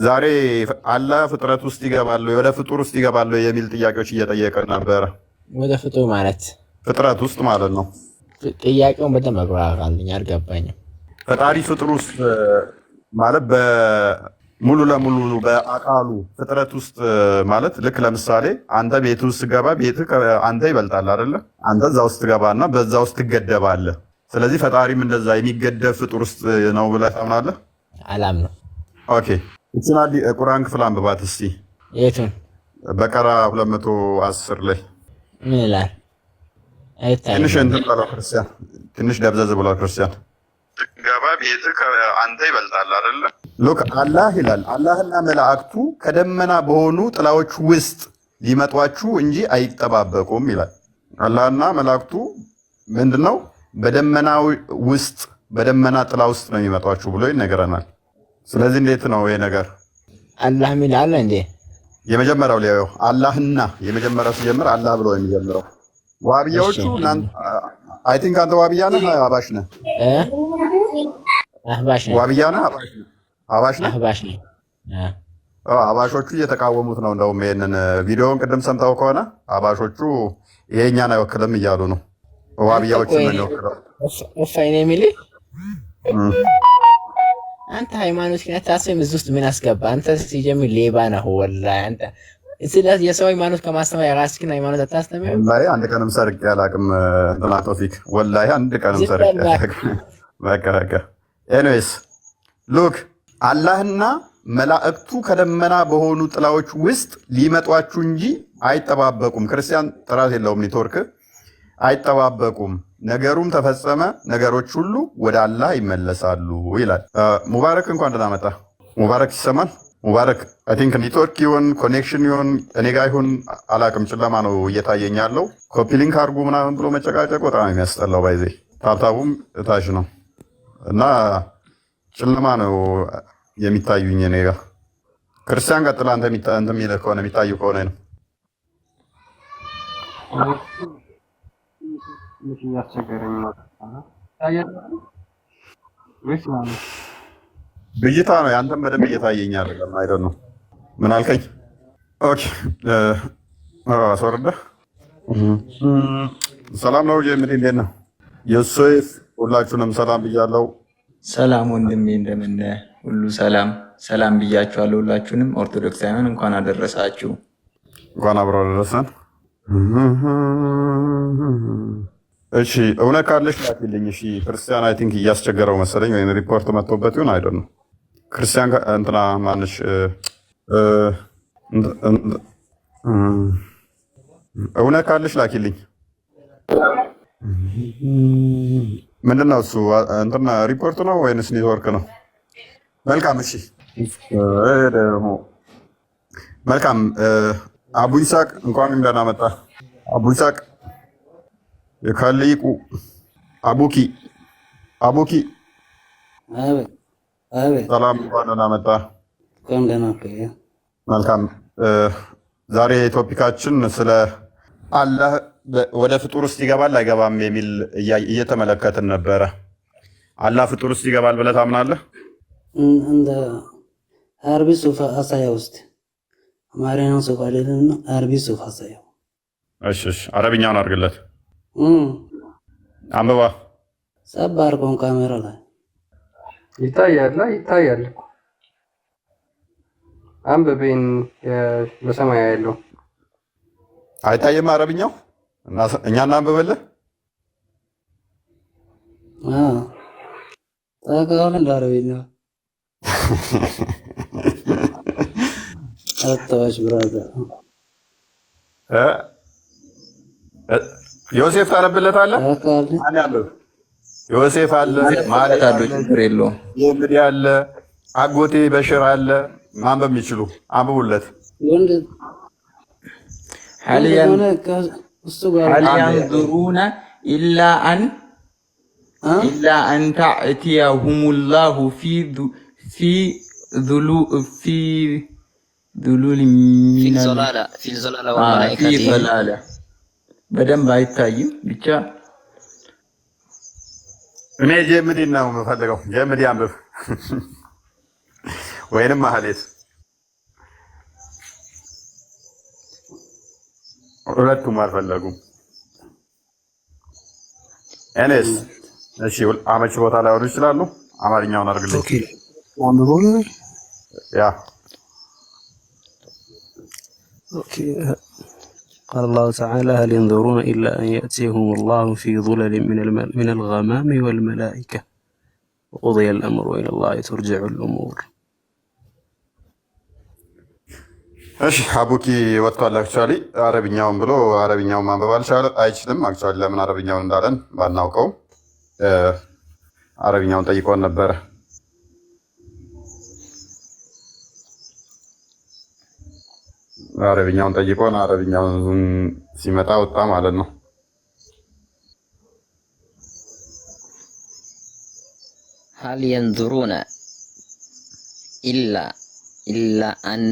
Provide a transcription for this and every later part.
ዛሬ አላህ ፍጥረት ውስጥ ይገባል ወደ ፍጡር ውስጥ ይገባል የሚል ጥያቄዎች እየጠየቀን ነበረ። ወደ ፍጡር ማለት ፍጥረት ውስጥ ማለት ነው። ጥያቄውን በደንብ አብራራልኝ፣ አልገባኝም። ፈጣሪ ፍጡር ውስጥ ማለት ሙሉ ለሙሉ በአካሉ ፍጥረት ውስጥ ማለት ልክ ለምሳሌ አንተ ቤት ውስጥ ገባ፣ ቤት አንተ ይበልጣል አይደለ? አንተ እዛ ውስጥ ገባና በዛ ውስጥ ትገደባለህ። ስለዚህ ፈጣሪም እንደዛ የሚገደብ ፍጡር ውስጥ ነው ብለህ ታምናለህ? አላምነው። ኦኬ፣ እቺን ቁርአን ክፍል አንብባት እስቲ። የቱን? በቀራ 210 ላይ ምን ይላል? ትንሽ እንትን ብለው ክርስቲያን፣ ትንሽ ደብዘዝ ብለው ክርስቲያን ገባ፣ ቤት አንተ ይበልጣል አይደለ? ሉክ አላህ ይላል አላህና መላእክቱ ከደመና በሆኑ ጥላዎች ውስጥ ሊመጧችሁ እንጂ አይጠባበቁም ይላል። አላህና መላእክቱ ምንድነው በደመና ውስጥ በደመና ጥላ ውስጥ ነው የሚመጧችሁ ብሎ ይነገረናል። ስለዚህ እንዴት ነው ይሄ ነገር? አላህ ምን አለ እንዴ? የመጀመሪያው ሊያየው አላህና የመጀመሪያው ሲጀምር አላህ ብሎ የሚጀምረው ዋብያዎቹ አይ ቲንክ አንተ ዋብያ ነህ አባሽ ነህ? አህባሽ ነህ? ዋብያ ነህ አባሽ ነህ? አህባሽ ነህ? አባሾቹ እየተቃወሙት ነው። እንደውም ይሄንን ቪዲዮውን ቅድም ሰምተው ከሆነ አባሾቹ ይሄኛን አይወክልም እያሉ ነው። ዋብያዎችን ነው የሚወክለው። እፋይኔ የሚል አንተ ሃይማኖት ግን አታስብም። እዚህ ውስጥ ምን አስገባ? አንተ ሲጀምር ሌባ ነህ ወላሂ። አንተ ስለዚህ የሰው ሃይማኖት ከማስተማር የራስህን ሃይማኖት አታስተምርም። ወላሂ አንድ ቀንም ሰርቄ አላውቅም። እንትና ቶፊክ ወላሂ አንድ ቀንም ሰርቄ አላውቅም። በቃ ኤኒዌይስ ሉክ አላህና መላእክቱ ከደመና በሆኑ ጥላዎች ውስጥ ሊመጧችሁ እንጂ አይጠባበቁም። ክርስቲያን ጥራት የለውም ኔትወርክ። አይጠባበቁም፣ ነገሩም ተፈጸመ፣ ነገሮች ሁሉ ወደ አላህ ይመለሳሉ ይላል። ሙባረክ እንኳን ደህና መጣ። ሙባረክ ይሰማል? ሙባረክ አይ ቲንክ ኔትወርክ ይሁን ኮኔክሽን ይሁን እኔ ጋር ይሁን አላውቅም፣ ጨለማ ነው እየታየኝ ያለው። ኮፒ ሊንክ አድርጉ ምናምን ብሎ መጨቃጨቅ በጣም የሚያስጠላው ባይዜ። ታብታቡም እታች ነው እና ጨለማ ነው የሚታዩኝ እኔ ጋር። ክርስቲያን ቀጥላ አንተ የሚልህ ከሆነ የሚታዩ ከሆነ ነው ብይታ ነው። ያንተም በደንብ እየታየኝ አይደለም። አይደል ነው። ምን አልከኝ? ኦኬ አስወርደ ሰላም ነው ጀምሪ። እንዴት ነው ዮሴፍ? ሁላችሁንም ሰላም ብያለሁ። ሰላም ወንድሜ፣ እንደምን ሁሉ ሰላም ሰላም ብያችኋለሁ። ሁላችሁንም ኦርቶዶክሳውያን እንኳን አደረሳችሁ። እንኳን አብሮ አደረሰን። እሺ እውነት ካለሽ ላኪልኝ። እሺ ክርስቲያን አይ ቲንክ እያስቸገረው መሰለኝ ወይ ሪፖርት መጥቶበት ይሁን አይደል ነው። ክርስቲያን እንትና ማንሽ እውነት ካለሽ ላኪልኝ። ምንድነው እሱ እንትና ሪፖርት ነው ወይንስ ኔትወርክ ነው? መልካም እሺ ደግሞ መልካም አቡ ይስሐቅ እንኳን እንደና መጣ። አቡ ይስሐቅ የካሊቁ አቡኪ ሰላም እንኳን ደህና መጣ። መልካም ዛሬ ቶፒካችን ስለ አላህ ወደ ፍጡር ውስጥ ይገባል አይገባም የሚል እየተመለከትን ነበረ። አላህ ፍጡር ውስጥ ይገባል ብለህ ታምናለህ? እንደ አርቢ ሱፋ አሳያ ውስጥ አማርኛው ሱፋ አይደለም፣ አርቢ ሱፋ አሳያ። እሺ አረብኛውን አድርግለት። አንብባ ሰብ አድርጎን ካሜራ ላይ ይታያል። አንብቤን በሰማይ ያለው አይታየም አረብኛው እኛ እናንብብልህ። ታውቃለህ እንደ አረብኛ አታዋሽ ብራዘር ዮሴፍ ታነብለታለህ? ማን ያለው ዮሴፍ አለ ማለት አለ፣ ችግር የለውም። እንግዲህ አለ አጎቴ በሽር አለ። ማንበብ የሚችሉ አንብቡለት። هل ينظرون إلا أن تأتيهم الله في ظلال من في ظلال وملائكته በደንብ አይታይም ብቻ። እኔ ጀምዲ ነው የምፈልገው። ጀምዲ አንብብ ወይንም ማህሌት ሁለቱም አልፈለጉም። እኔስ እሺ አመች ቦታ ላይ ወሩ ይችላሉ። አማርኛውን አድርግልኝ። ኦኬ አንብቦን ያ اوكي قال الله تعالى هل ينظرون الا ان ياتيهم الله في ظلل من الغمام والملائكه وقضي الامر والى الله ترجع الامور እሺ አቡኪ ወጥቷል። አክቹአሊ አረብኛውን ብሎ አረብኛውን ማንበብ አይችልም። አክቹአሊ ለምን አረብኛውን እንዳለን ባናውቀው አረብኛውን ጠይቆን ነበረ። አረብኛውን ጠይቆን አረብኛውን ሲመጣ ወጣ ማለት ነው። هل ينظرون إلا أن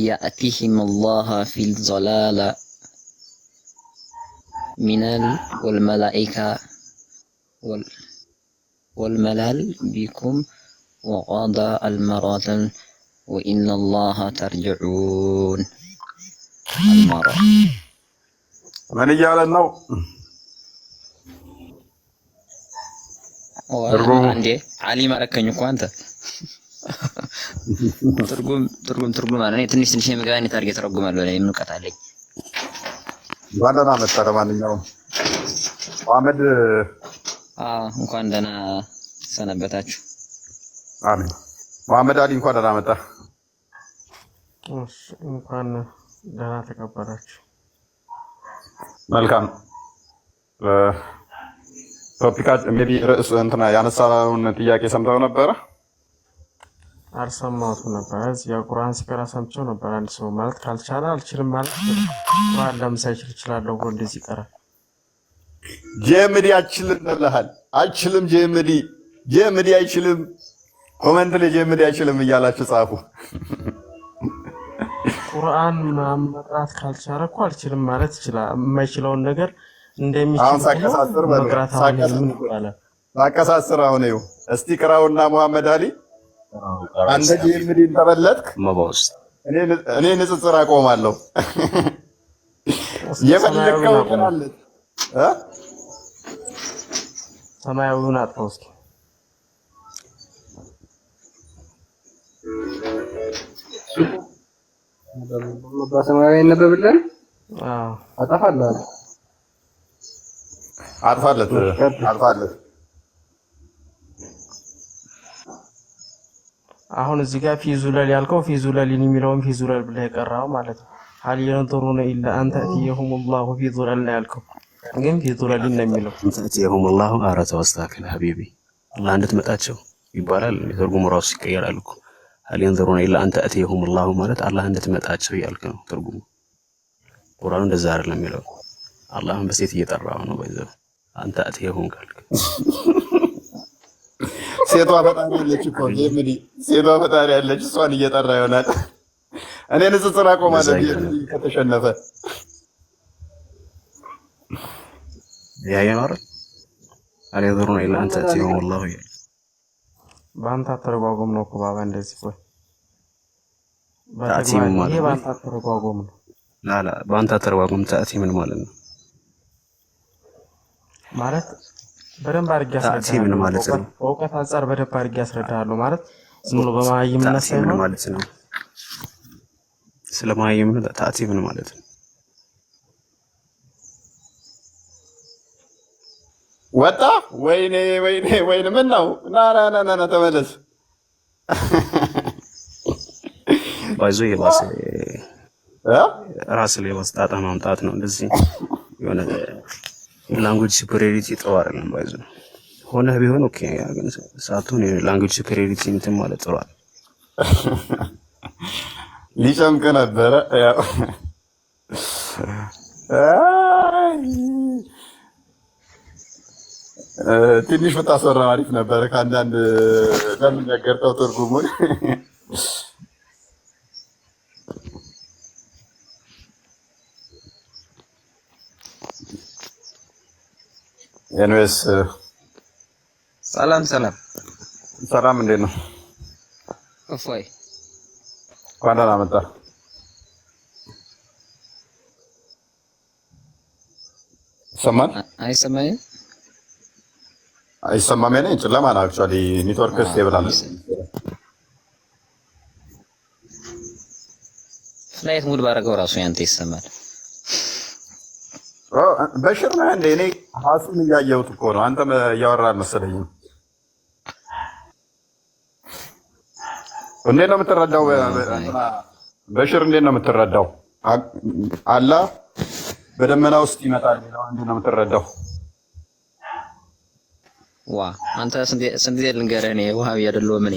يأتيهم الله في الظلال والملائكة والملل بكم وقضى المرض وإن الله ترجعون المرض من እያለን ነው? አንዴ አሊ ማረከኝ እኮ አንተ ትርጉም ማለት ነው። ትንሽ የምገባኝ ታርጌት ተረጉማለሁ ላይ ምን ቀጣ አለኝ። ባለና መጣረ ማንኛውም መሐመድ እንኳን ደህና ሰነበታችሁ። አሜን። መሐመድ አሊ እንኳን ደህና መጣ። እንኳን ደህና ተቀበላችሁ። መልካም ቶፒካችን ሜቢ ርዕስ እንትና ያነሳውን ጥያቄ ሰምተው ነበረ? አልሰማሁትም ነበር። እዚህ የቁርአን ሲቀራ ሰምቼው ነበር። አንድ ሰው ማለት ካልቻለ አልችልም ማለት ቁርአን ለምሳይችል ይችላል ብሎ እንደዚህ ይቀራል። ጀምዲ አይችልም ብለሃል። አይችልም ጀምዲ አይችልም። ኮመንት ላይ ጀምዲ አይችልም እያላችሁ ጻፉ። ቁርአን መቅራት ካልቻለ እኮ አልችልም ማለት ይችላል። የማይችለውን ነገር እንደሚችል ሳቀሳስር መቅራት ምን ይባላል? ሳቀሳስር አሁን ይኸው እስቲ ቅራውና መሐመድ አሊ አንተ ጀምዲ ተበለጥክ መባውስ እኔ ንጽጽር አቆማለሁ። የፈለከው ቀራለት ሰማያዊውን አጥፋው እስኪ። በሰማያዊ ይነበብልን። አጠፋለሁ። አጥፋለት። አሁን እዚህ ጋር ፊዙለል ያልከው ፊዙለልን የሚለውን ፊዙለል ብለህ የቀራው ማለት ነው። ሀል የንظሩነ ኢላ አን ተእቲየሁም ላሁ ፊዙለል ነው ያልከው፣ ግን ፊዙለልን ነው የሚለው። ተእቲየሁም ላሁ አረተው አስተካክል ሀቢቢ አላህ እንድትመጣቸው ይባላል። ትርጉሙ ራሱ ይቀየራል እኮ هل ينظرون إلا أن تأتيهم الله ማለት አላህ እንድትመጣቸው ያልክ ነው ትርጉሙ። ቁርአኑ እንደዛ አይደለም የሚለው። አላህን በሴት እየጠራው ነው በዛው አንተ አትየሁም ካልክ ሴቷ ፈጣሪ ያለች እኮ ጀምዲ ሴቷ ፈጣሪ ያለች እሷን እየጠራ ይሆናል። እኔ ንጽጽር አቆማለሁ ጀምዲ ከተሸነፈ ያ ነው هل ينظرون إلا أن تأتيهم الله ባንታ ተረጓጎም ነው እኮ ባባ እንደዚህ ቆይ ታቲ ምን ማለት ነው? ባንታ ተረጓጎም ነው። ላ ባንታ ተረጓጎም ታቲ ምን ማለት ነው? ማለት በደንብ አድርጌ አስረዳለሁ። ታቲ ምን ማለት ነው? እውቀት አንፃር በደንብ አድርጌ አስረዳለሁ። ማለት ዝም ብሎ በማይምነት ሳይሆን ምን ማለት ነው? ስለማይምነት ታቲ ምን ማለት ነው? ወጣ ወይኔ ምን ነው? ና ተመለስ። ባይዞ የባሰ ራስ ላይ ወስጣጣ ማምጣት ነው። እንደዚህ የሆነ ላንጉዌጅ ሱፐሪዮሪቲ ጥሩ አይደለም። ባይዞ ሆነ ቢሆን ኦኬ፣ ግን ሳቱን ላንጉዌጅ ሱፐሪዮሪቲ እንትን ማለት ጥሩ አይደለም። ሊጨምቅ ነበረ ያው ትንሽ ብታስወራ አሪፍ ነበረ። ከአንዳንድ ለምን ነገርተው ትርጉሙን ኤንዌስ ሰላም እንዴት ነው? እፎይ እንኳን ደህና መጣ። ይሰማል አይሰማኝም? አይሰማም? ያኔ ጨለማ ነው። አክቹአሊ ኔትወርክ ስቴብል አለ። ፍላይት ሙድ ባረገው ራሱ ያንተ ይሰማል። በሽር ነህ እንደ እኔ ሀሱን እያየሁት እኮ ነው። አንተም እያወራህ አልመሰለኝም። እንዴት ነው የምትረዳው? በሽር እንዴት ነው የምትረዳው? አላህ በደመና ውስጥ ይመጣል የሚለው እንዴት ነው የምትረዳው? ዋ አንተ ስንት ጊዜ ልንገርህ እኔ ውሃቢ አይደለሁም እኔ።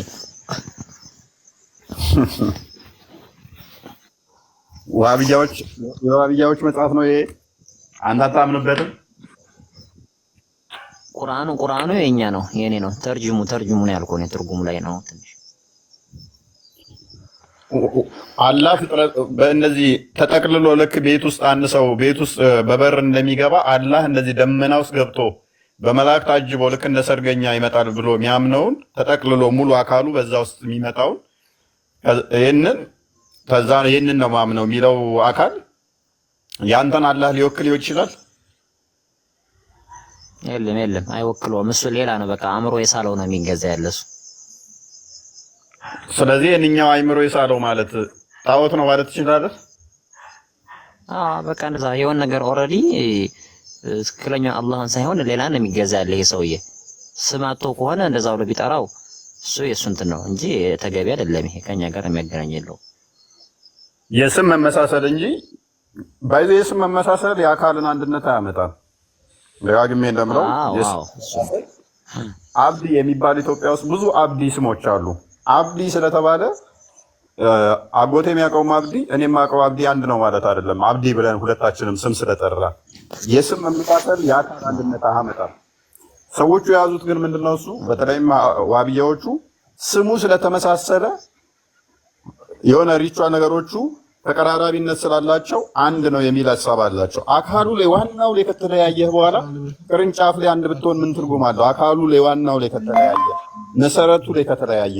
የዋሃብያዎች መጽሐፍ ነው ይሄ። አንተ አታምንበትም? ቁርአኑ የኛ ነው የኔ ነው። ተርጅሙ ነው ያልኩህ እኔ። ትርጉሙ ላይ ነው ትንሽ አላህ ፍጥረት በእነዚህ ተጠቅልሎ ልክ ቤት ውስጥ አንድ ሰው ቤት ውስጥ በበር እንደሚገባ አላህ እንደዚህ ደመና ውስጥ ገብቶ በመላእክት ታጅቦ ልክ እንደ ሰርገኛ ይመጣል ብሎ የሚያምነውን ተጠቅልሎ ሙሉ አካሉ በዛ ውስጥ የሚመጣውን ይህንን ነው ማምነው የሚለው አካል ያንተን አላህ ሊወክል ይችላል? የለም አይወክለውም። እሱ ሌላ ነው። በቃ አእምሮ የሳለው ነው የሚገዛ ያለሱ። ስለዚህ እኛው አእምሮ የሳለው ማለት ጣዖት ነው ማለት ትችላለህ? በቃ እንደዛ የሆነ ነገር ኦልሬዲ ትክክለኛ አላህን ሳይሆን ሌላን የሚገዛ ያለ ይሄ ሰውዬ ስማቶ ከሆነ እንደዛው ለቢጠራው እሱ የሱ እንትን ነው እንጂ ተገቢ አይደለም። ይሄ ከኛ ጋር የሚያገናኝ የለው። የስም መመሳሰል እንጂ ባይዘ የስም መመሳሰል የአካልን አንድነት አያመጣም። ደጋግሜ እንደምለው አብዲ የሚባል ኢትዮጵያ ውስጥ ብዙ አብዲ ስሞች አሉ። አብዲ ስለተባለ አጎቴ የሚያውቀውም አብዲ እኔም የማውቀው አብዲ አንድ ነው ማለት አይደለም። አብዲ ብለን ሁለታችንም ስም ስለጠራ የስም መመሳሰል የአካል አንድነት አያመጣም። ሰዎቹ የያዙት ግን ምንድነው? እሱ በተለይም ዋብያዎቹ ስሙ ስለተመሳሰለ የሆነ ሪቹዋል ነገሮቹ ተቀራራቢነት ስላላቸው አንድ ነው የሚል ሀሳብ አላቸው። አካሉ ላይ ዋናው ላይ ከተለያየ በኋላ ቅርንጫፍ ላይ አንድ ብትሆን ምን ትርጉም አለው? አካሉ ላይ ዋናው ላይ ከተለያየ መሰረቱ ላይ ከተለያየ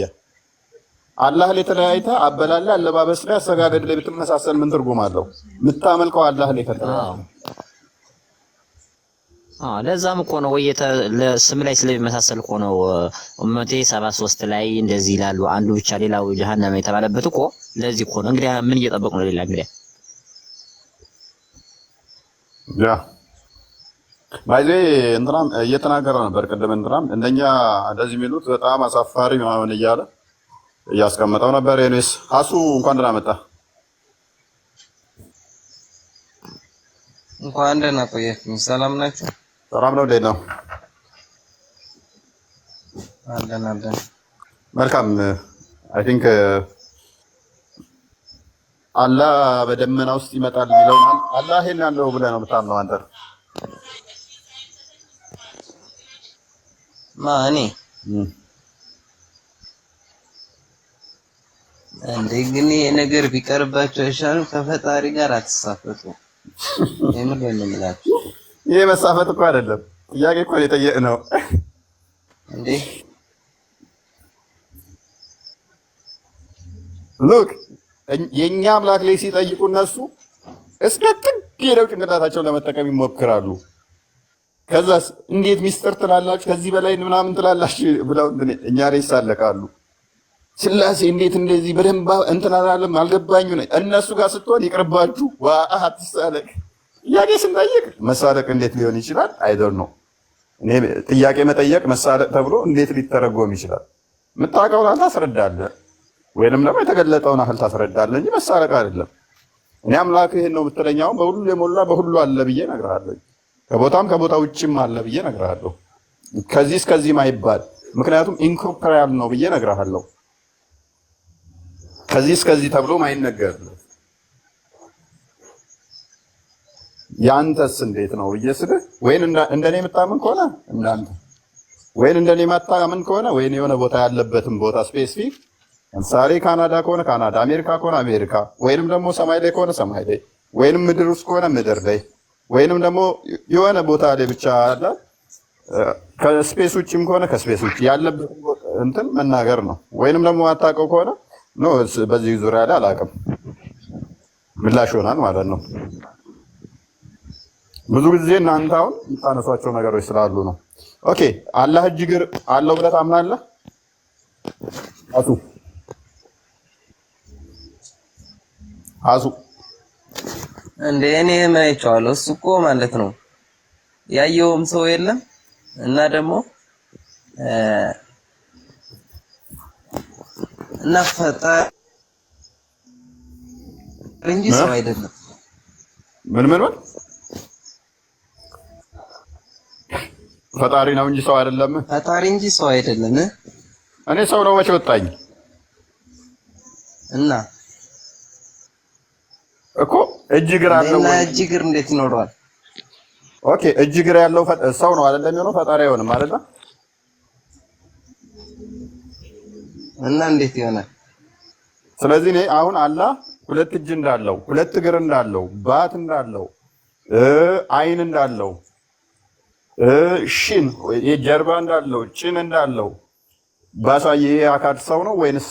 አላህ ላይ ተለያይታ አበላላ አለባበስ ላይ አሰጋገድ ላይ ብትመሳሰል ምን ትርጉም አለው? የምታመልከው አላህ ላይ ከተለያየ ለዛም እኮ ነው ወይ ለስም ላይ ስለሚመሳሰል እኮ ነው ኡመቴ 73 ላይ እንደዚህ ይላሉ። አንዱ ብቻ ሌላው ጀሃነም የተባለበት እኮ ለዚህ እኮ ነው። እንግዲህ ምን እየጠበቁ ነው? ሌላ እንግዲህ ያ ባይዜ እንትራም እየተናገረ ነበር ቅድም። እንትራም እንደኛ እንደዚህ የሚሉት በጣም አሳፋሪ ምናምን እያለ እያስቀመጠው ነበር። የኔስ ሀሱ እንኳን ደህና መጣ። እንኳን ደህና ቆያችሁ። ሰላም ናችሁ? ሰላም ነው። እንዴት ነው? አለን። መልካም። አይ ቲንክ አላህ በደመና ውስጥ ይመጣል የሚለው አላህ ይሄን ያለው ብለህ ነው የምታምነው አንተ? ማኔ እንዴ ግን ይሄ ነገር ቢቀርባቸው አይሻልም? ከፈጣሪ ጋር አትሳፈጡ። የምር ነው የምላችሁ። ይሄ መሳፈጥ እኮ አይደለም፣ ጥያቄ እኮ የጠየቅነው እንዴ። ሉክ የኛ አምላክ ላይ ሲጠይቁ እነሱ እስከ ጥግ ሄደው ጭንቅላታቸውን ለመጠቀም ይሞክራሉ። ከዛስ እንዴት ሚስጥር ትላላችሁ ከዚህ በላይ ምናምን ትላላችሁ ብለው እኛ ላይ ይሳለቃሉ። ስላሴ እንዴት እንደዚህ በደንብ እንትን አላለም አልገባኝ ነው። እነሱ ጋር ስትሆን ይቅርባችሁ። ዋህ አትሳለቅ። ጥያቄ ስንጠይቅ መሳለቅ እንዴት ሊሆን ይችላል? አይደል ነው። እኔ ጥያቄ መጠየቅ መሳለቅ ተብሎ እንዴት ሊተረጎም ይችላል? የምታውቀውን ያህል ታስረዳለህ፣ ወይንም ደግሞ የተገለጠውን ያህል ታስረዳለህ እንጂ መሳለቅ አይደለም። እኔ አምላክ ይሄን ነው ብትለኝ አሁን በሁሉ የሞላ በሁሉ አለ ብዬ እነግርሃለሁ። ከቦታም ከቦታ ውጭም አለ ብዬ እነግርሃለሁ። ከዚህ እስከዚህ ማይባል ምክንያቱም ኢንኮምፓራብል ነው ብዬ እነግርሃለሁ። ከዚህ እስከዚህ ተብሎ ማይነገር ያንተስ እንዴት ነው ብዬ ስልህ ወይን እንደኔ የምታምን ከሆነ እንዳንተ ወይን እንደኔ የማታምን ከሆነ ወይን የሆነ ቦታ ያለበትን ቦታ ስፔሲፊክ ለምሳሌ ካናዳ ከሆነ ካናዳ፣ አሜሪካ ከሆነ አሜሪካ፣ ወይንም ደግሞ ሰማይ ላይ ከሆነ ሰማይ ላይ፣ ወይንም ምድር ውስጥ ከሆነ ምድር ላይ፣ ወይንም ደግሞ የሆነ ቦታ ላይ ብቻ አለ። ከስፔስ ውጭም ከሆነ ከስፔስ ውጭ ያለበት እንትን መናገር ነው። ወይንም ደግሞ ማታውቀው ከሆነ ኖ በዚህ ዙሪያ ላይ አላውቅም ምላሽ ይሆናል ማለት ነው። ብዙ ጊዜ እናንተ አሁን የምታነሷቸው ነገሮች ስላሉ ነው። ኦኬ አላህ እጅ እግር አለው ብለህ ታምናለህ? አሱ እንደ እኔ ማይቻለሁ እሱ እኮ ማለት ነው ያየውም ሰው የለም እና ደግሞ እና ፈጣሪ እንጂ ሰው አይደለም። ምን ፈጣሪ ነው እንጂ ሰው አይደለም። ፈጣሪ እንጂ ሰው አይደለም። እኔ ሰው ነው መቼ ወጣኝ እና እኮ እጅ እግር አለው እና እጅ እግር እንዴት ይኖረዋል? ኦኬ እጅ እግር ያለው ሰው ነው አይደለም የሚሆነው? ፈጣሪ አይሆንም አይደለ? እና እንዴት ይሆናል? ስለዚህ እኔ አሁን አላህ ሁለት እጅ እንዳለው፣ ሁለት እግር እንዳለው፣ ባት እንዳለው፣ አይን እንዳለው፣ ሽን የጀርባ እንዳለው፣ ጭን እንዳለው ባሳየ አካል ሰው ነው ወይንስ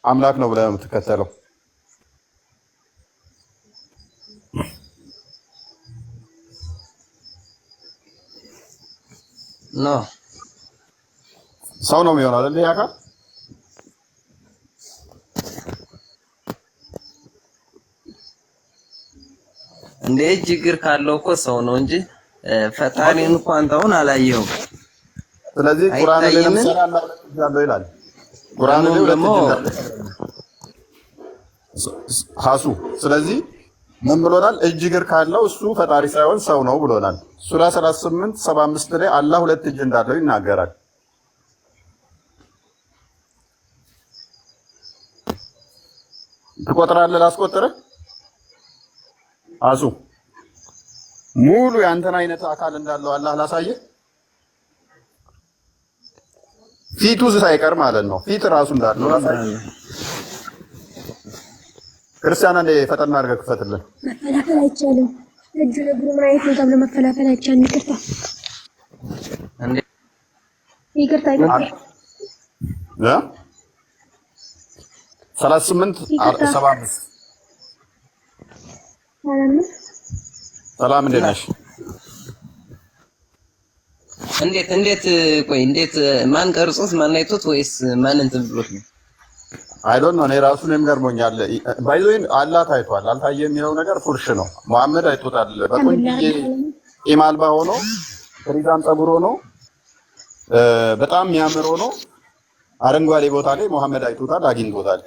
አምላክ ነው ብለህ የምትከተለው? ኖ ሰው ነው የሚሆነው አይደል? ይሄ አካል እንደ እጅ እግር ካለው እኮ ሰው ነው እንጂ ፈጣሪን እኮ አንተውን አላየኸውም። ስለዚህ ቁርአን ላይ ለምሳሌ አላህ ሁለት እጅ አለው ይላል። ቁርአን ላይ ሁለት እጅ አለው ሐሱ። ስለዚህ ምን ብሎናል? እጅ እግር ካለው እሱ ፈጣሪ ሳይሆን ሰው ነው ብሎናል። ሱራ 38:75 ላይ አላህ ሁለት እጅ እንዳለው ይናገራል። ትቆጥራለህ? ላስቆጥርህ? አሱ ሙሉ ያንተን አይነት አካል እንዳለው አላህ ላሳየህ፣ ፊቱ ሳይቀር ማለት ነው። ፊት ራሱ እንዳለው ላሳየህ። ክርስቲያን እንደ ፈጠና አድርገህ ክፈትልን። መፈላፈል አይቻልም። እጁ ለእግሩ ማየት ነው ተብሎ መፈላፈል አይቻልም። ይቅርታ 38:75 ሰላም እንዴት ነሽ? እንዴት ቆይ እንዴት ማን ቀርጾት ማን አይቶት ወይስ ማን እንትን ብሎት ነው? አይ ዶንት ኖ እኔ ራሱ እኔም ገርሞኛል። ባይዞይን አላህ ታይቷል አልታየ የሚለው ነገር ፉርሽ ነው። መሐመድ አይቶታል በቆንጆ ቂም አልባ ሆኖ ፍሪዛን ፀጉር ሆኖ በጣም የሚያምር ሆኖ አረንጓዴ ቦታ ላይ መሐመድ አይቶታል አግኝቶታል።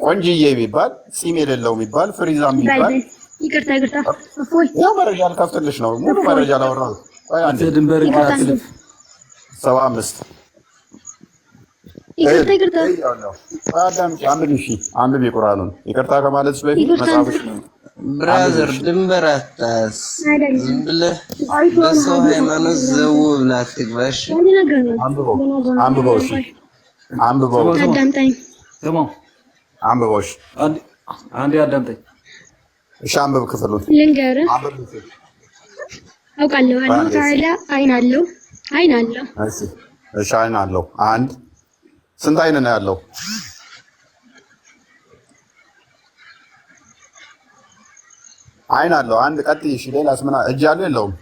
ቆንጅዬ ቢባል ጺም የሌለው ቢባል ፍሪዛም ቢባል ይቅርታ ያው መረጃ ልከፍትልሽ ነው። ሙሉ መረጃ ላወራው አንዴ ድንበር ይካትል 75 ይቅርታ አዳምጪ አንብቢ ቁርአኑን። ይቅርታ ከማለትሽ በፊት መጽሐፍሽ ነው ብራዘር ድንበር አታስ ብለህ በሰው ሃይማኖት ዘው ብለህ አትግባሽ። አንብበው አዳምጠኝ አንብበው አንዴ አዳምጠኝ እሺ አንብብ ክፍሉን ልንገርህ። አውቃለሁ አላህ ተዓላ አይን አለው። እሺ አይን አለው። አንድ ስንት አይን ነው ያለው? አይን አለው አንድ። ቀጥይ። እሺ ሌላስ ምን? እጅ አለው የለውም?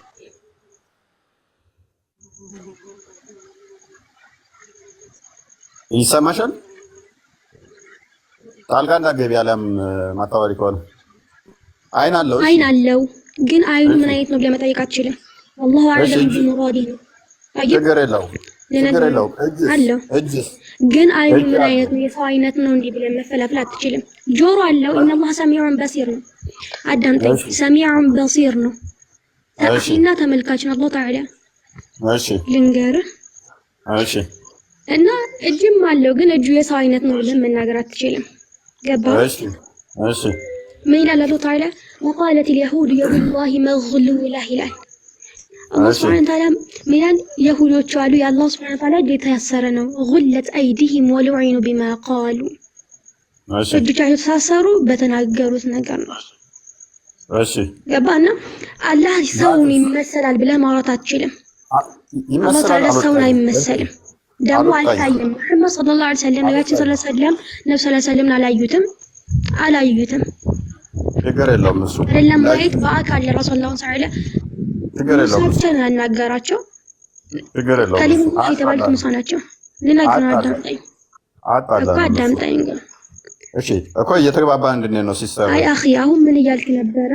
ይሰማሻል? ጣልቃ እንዳትገቢ አለም ማታወሪ ከሆነ አይን አለው ግን አይኑ ምን አይነት ነው ብለህ መጠየቅ አትችልም። አላሁ አዕለም ቢሙራዲህ ነው። ችግር የለውም እጅ ግን አይኑ ምን አይነት ነው? የሰው አይነት ነው እንዲህ ብለህ መፈላፈል አትችልም። ጆሮ አለው። ኢነላህ ሰሚዑን በሲር ነው። አዳምጠኝ። ሰሚዑን በሲር ነው። ተአኺና ተመልካች ነው አላሁ ተዓላ። እሺ ልንገርህ። እሺ እና እጅም አለው ግን እጁ የሰው አይነት ነው ብለህ መናገር አትችልም። ገባህ? እሺ ምን ይላል አላሁ ተዓላ? ወቃለት اليهود يد الله مغلولة ይላል። አላህ ሱብሓነሁ ወተዓላ ምን ይላል? የሁዶች አሉ የአላህ ሱብሓነሁ ወተዓላ እጅ የታሰረ ነው። غلت أيديهم ولعنوا بما قالوا እጆቻቸው ተሳሰሩ በተናገሩት ነገር ነው። እሺ ገባና አላህ ሰውን ይመሰላል ብለህ ማውራት አትችልም። አላህ ተዓላ ሰውን አይመሰልም። ደግሞ አልታየም። መሐመድ ሰለላሁ ዐለይሂ ወሰለም ነብያችን ሰለላሁ ዐለይሂ ወሰለም አላዩትም። ችግር የለውም እሱ አይደለም ማየት በአካል ረሱላህ ሰለላሁ ችግር የለውም እሱ ሙሳን ያናገራቸው ችግር የለውም ከሊሙ የተባሉት ሙሳ ናቸው። ልነግርህ አዳምጠኝ እኮ አዳምጠኝ። እሺ እኮ እየተግባባን እንድንሄድ ነው ሲስተር። አይ አኺ አሁን ምን እያልክ ነበረ?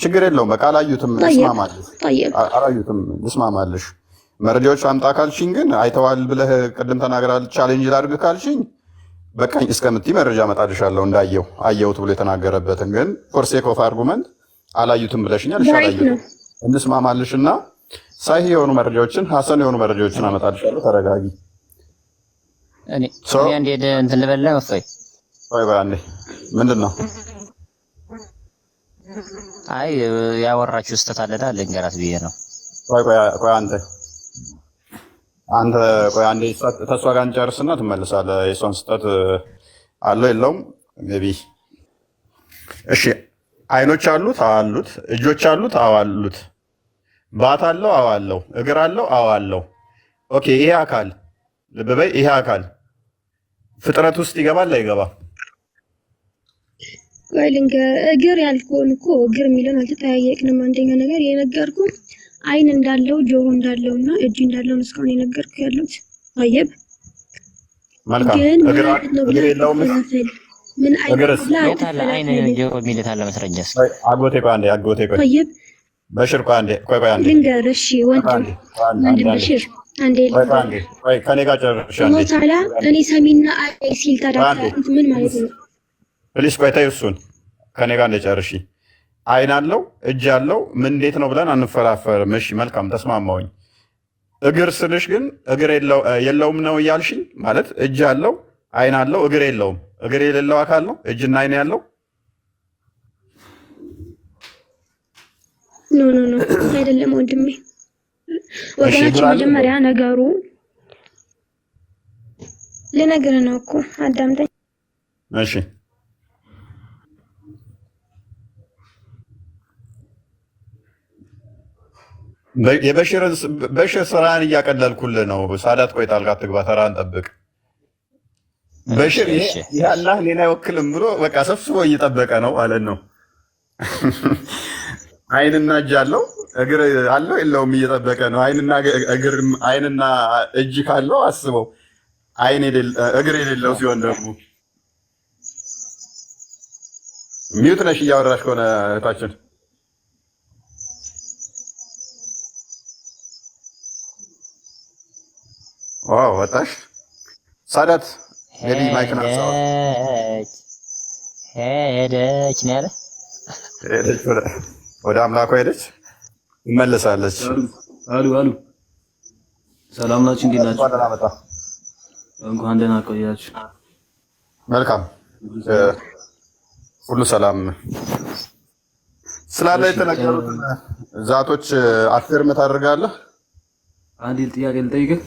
ችግር የለውም በቃ አላዩትም፣ ልስማማለሽ። አላዩትም፣ ልስማማለሽ። መረጃዎች አምጣ ካልሽኝ ግን አይተዋል ብለህ ቅድም ተናግራል ቻሌንጅ ላድርግ ካልሽኝ በቃኝ እስከምትይ መረጃ አመጣልሻለሁ። እንዳየው አየሁት ብሎ የተናገረበትን ግን ፎር ሴክ ኦፍ አርጉመንት አላዩትም ብለሽኛል። አላየሁትም እንስማማልሽና ሳሂህ የሆኑ መረጃዎችን ሐሰን የሆኑ መረጃዎችን አመጣልሻለሁ። ተረጋጊ። እኔ እንዴት እንትን ልበላ መፍይ ወይ ባንዴ ምንድነው? አይ ያወራችሁ ስተት አለዳ ልንገራት ብዬ ነው። ቆይ አንተ ቆይ አንዴ ተስፋ ጋር እንጨርስና ትመልሳለህ። የሷን ስጠት አለው የለውም ሜቢ። እሺ አይኖች አሉት? አዎ አሉት። እጆች አሉት? አዎ አሉት። ባት አለው? አዎ አለው። እግር አለው? አዎ አለው። ኦኬ ይሄ አካል ልብ በይ፣ ይሄ አካል ፍጥረት ውስጥ ይገባል አይገባም? ቆይ እግር ያልኩህን እኮ እግር የሚለውን አልተጠያየቅንም። አንደኛ ነገር የነገርኩህ አይን እንዳለው ጆሮ እንዳለውና እጅ እንዳለው እስካሁን የነገርኩህ ያሉት አየብ። መልካም እግር የለውም። ምን አይነት አይን ጆሮ የሚልት አለ መስረጃስ? አጎቴ ቆይ አንዴ አጎቴ ቆይ አየብ በሽር ቆይ አንዴ ልንገርህ። እሺ ወንድም በሽር አንዴ ቆይ ከኔ ጋር ጨርሽ አንዴ። አላህ ተዓላ እኔ ሰሚና አይ ሲል ታዳታ ምን ማለት ነው? ፕሊስ ቆይ ተይው እሱን ከኔ ጋር እንደጨርሺ። አይን አለው እጅ አለው ምን እንዴት ነው ብለን አንፈራፈርም። እሺ መልካም ተስማማውኝ። እግር ስልሽ ግን እግር የለውም ነው እያልሽኝ ማለት እጅ አለው አይን አለው እግር የለውም። እግር የሌለው አካል ነው እጅና አይን ያለው? ኖ አይደለም ወንድሜ። ወገናችን መጀመሪያ ነገሩ ልነግርህ ነው እኮ አዳምጠኝ። እሺ በሽር ስራን እያቀለልኩልህ ነው። ሳዳት ቆይ ጣልቃ ትግባ፣ ተራን ጠብቅ። በሽር ይሄ አላህ ሌላ አይወክልም ብሎ በቃ ሰብስቦ እየጠበቀ ነው ማለት ነው። አይንና እጅ አለው እግር አለው የለውም እየጠበቀ ነው። አይንና እጅ ካለው አስበው፣ እግር የሌለው ሲሆን ደግሞ ሚዩት ነሽ እያወራሽ ከሆነ እህታችን ዋው ወጣሽ። ሳዳት ሄዲ ማይክና ሄደች ነው ያለ ሄደች ወደ አምላኳ ሄደች ትመለሳለች። አሉ ሰላም ናችሁ? እንዴት ናችሁ? እንኳን ደህና ቆያችሁ። መልካም ሁሉ ሰላም። ስላለ የተነገሩትን ዛቶች አፌርም ታደርጋለህ? አንድ ጥያቄ ልጠይቅህ።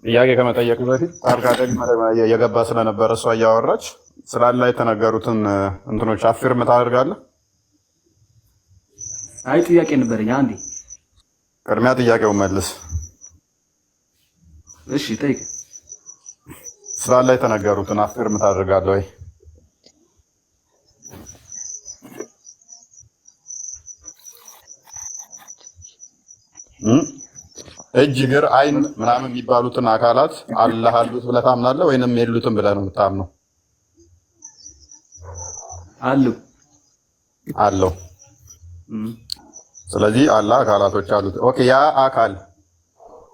ጥያቄ ከመጠየቅ በፊት ታርጋ ደግሞ የገባ ስለነበረ እሷ እያወራች ስላለ የተነገሩትን እንትኖች አፌርም ታደርጋለህ? አይ ጥያቄ ነበረኝ። አንዴ ቅድሚያ ጥያቄውን መልስ። እሺ ጠይቅ። ስላለ የተነገሩትን አፌርም ታደርጋለህ ወይ? እጅ፣ እግር፣ አይን ምናምን የሚባሉትን አካላት አላህ አሉት ብለህ ታምናለህ ወይንም የሉትም ብለህ ነው የምታምነው? አለው። ስለዚህ አላህ አካላቶች አሉት። ኦኬ ያ አካል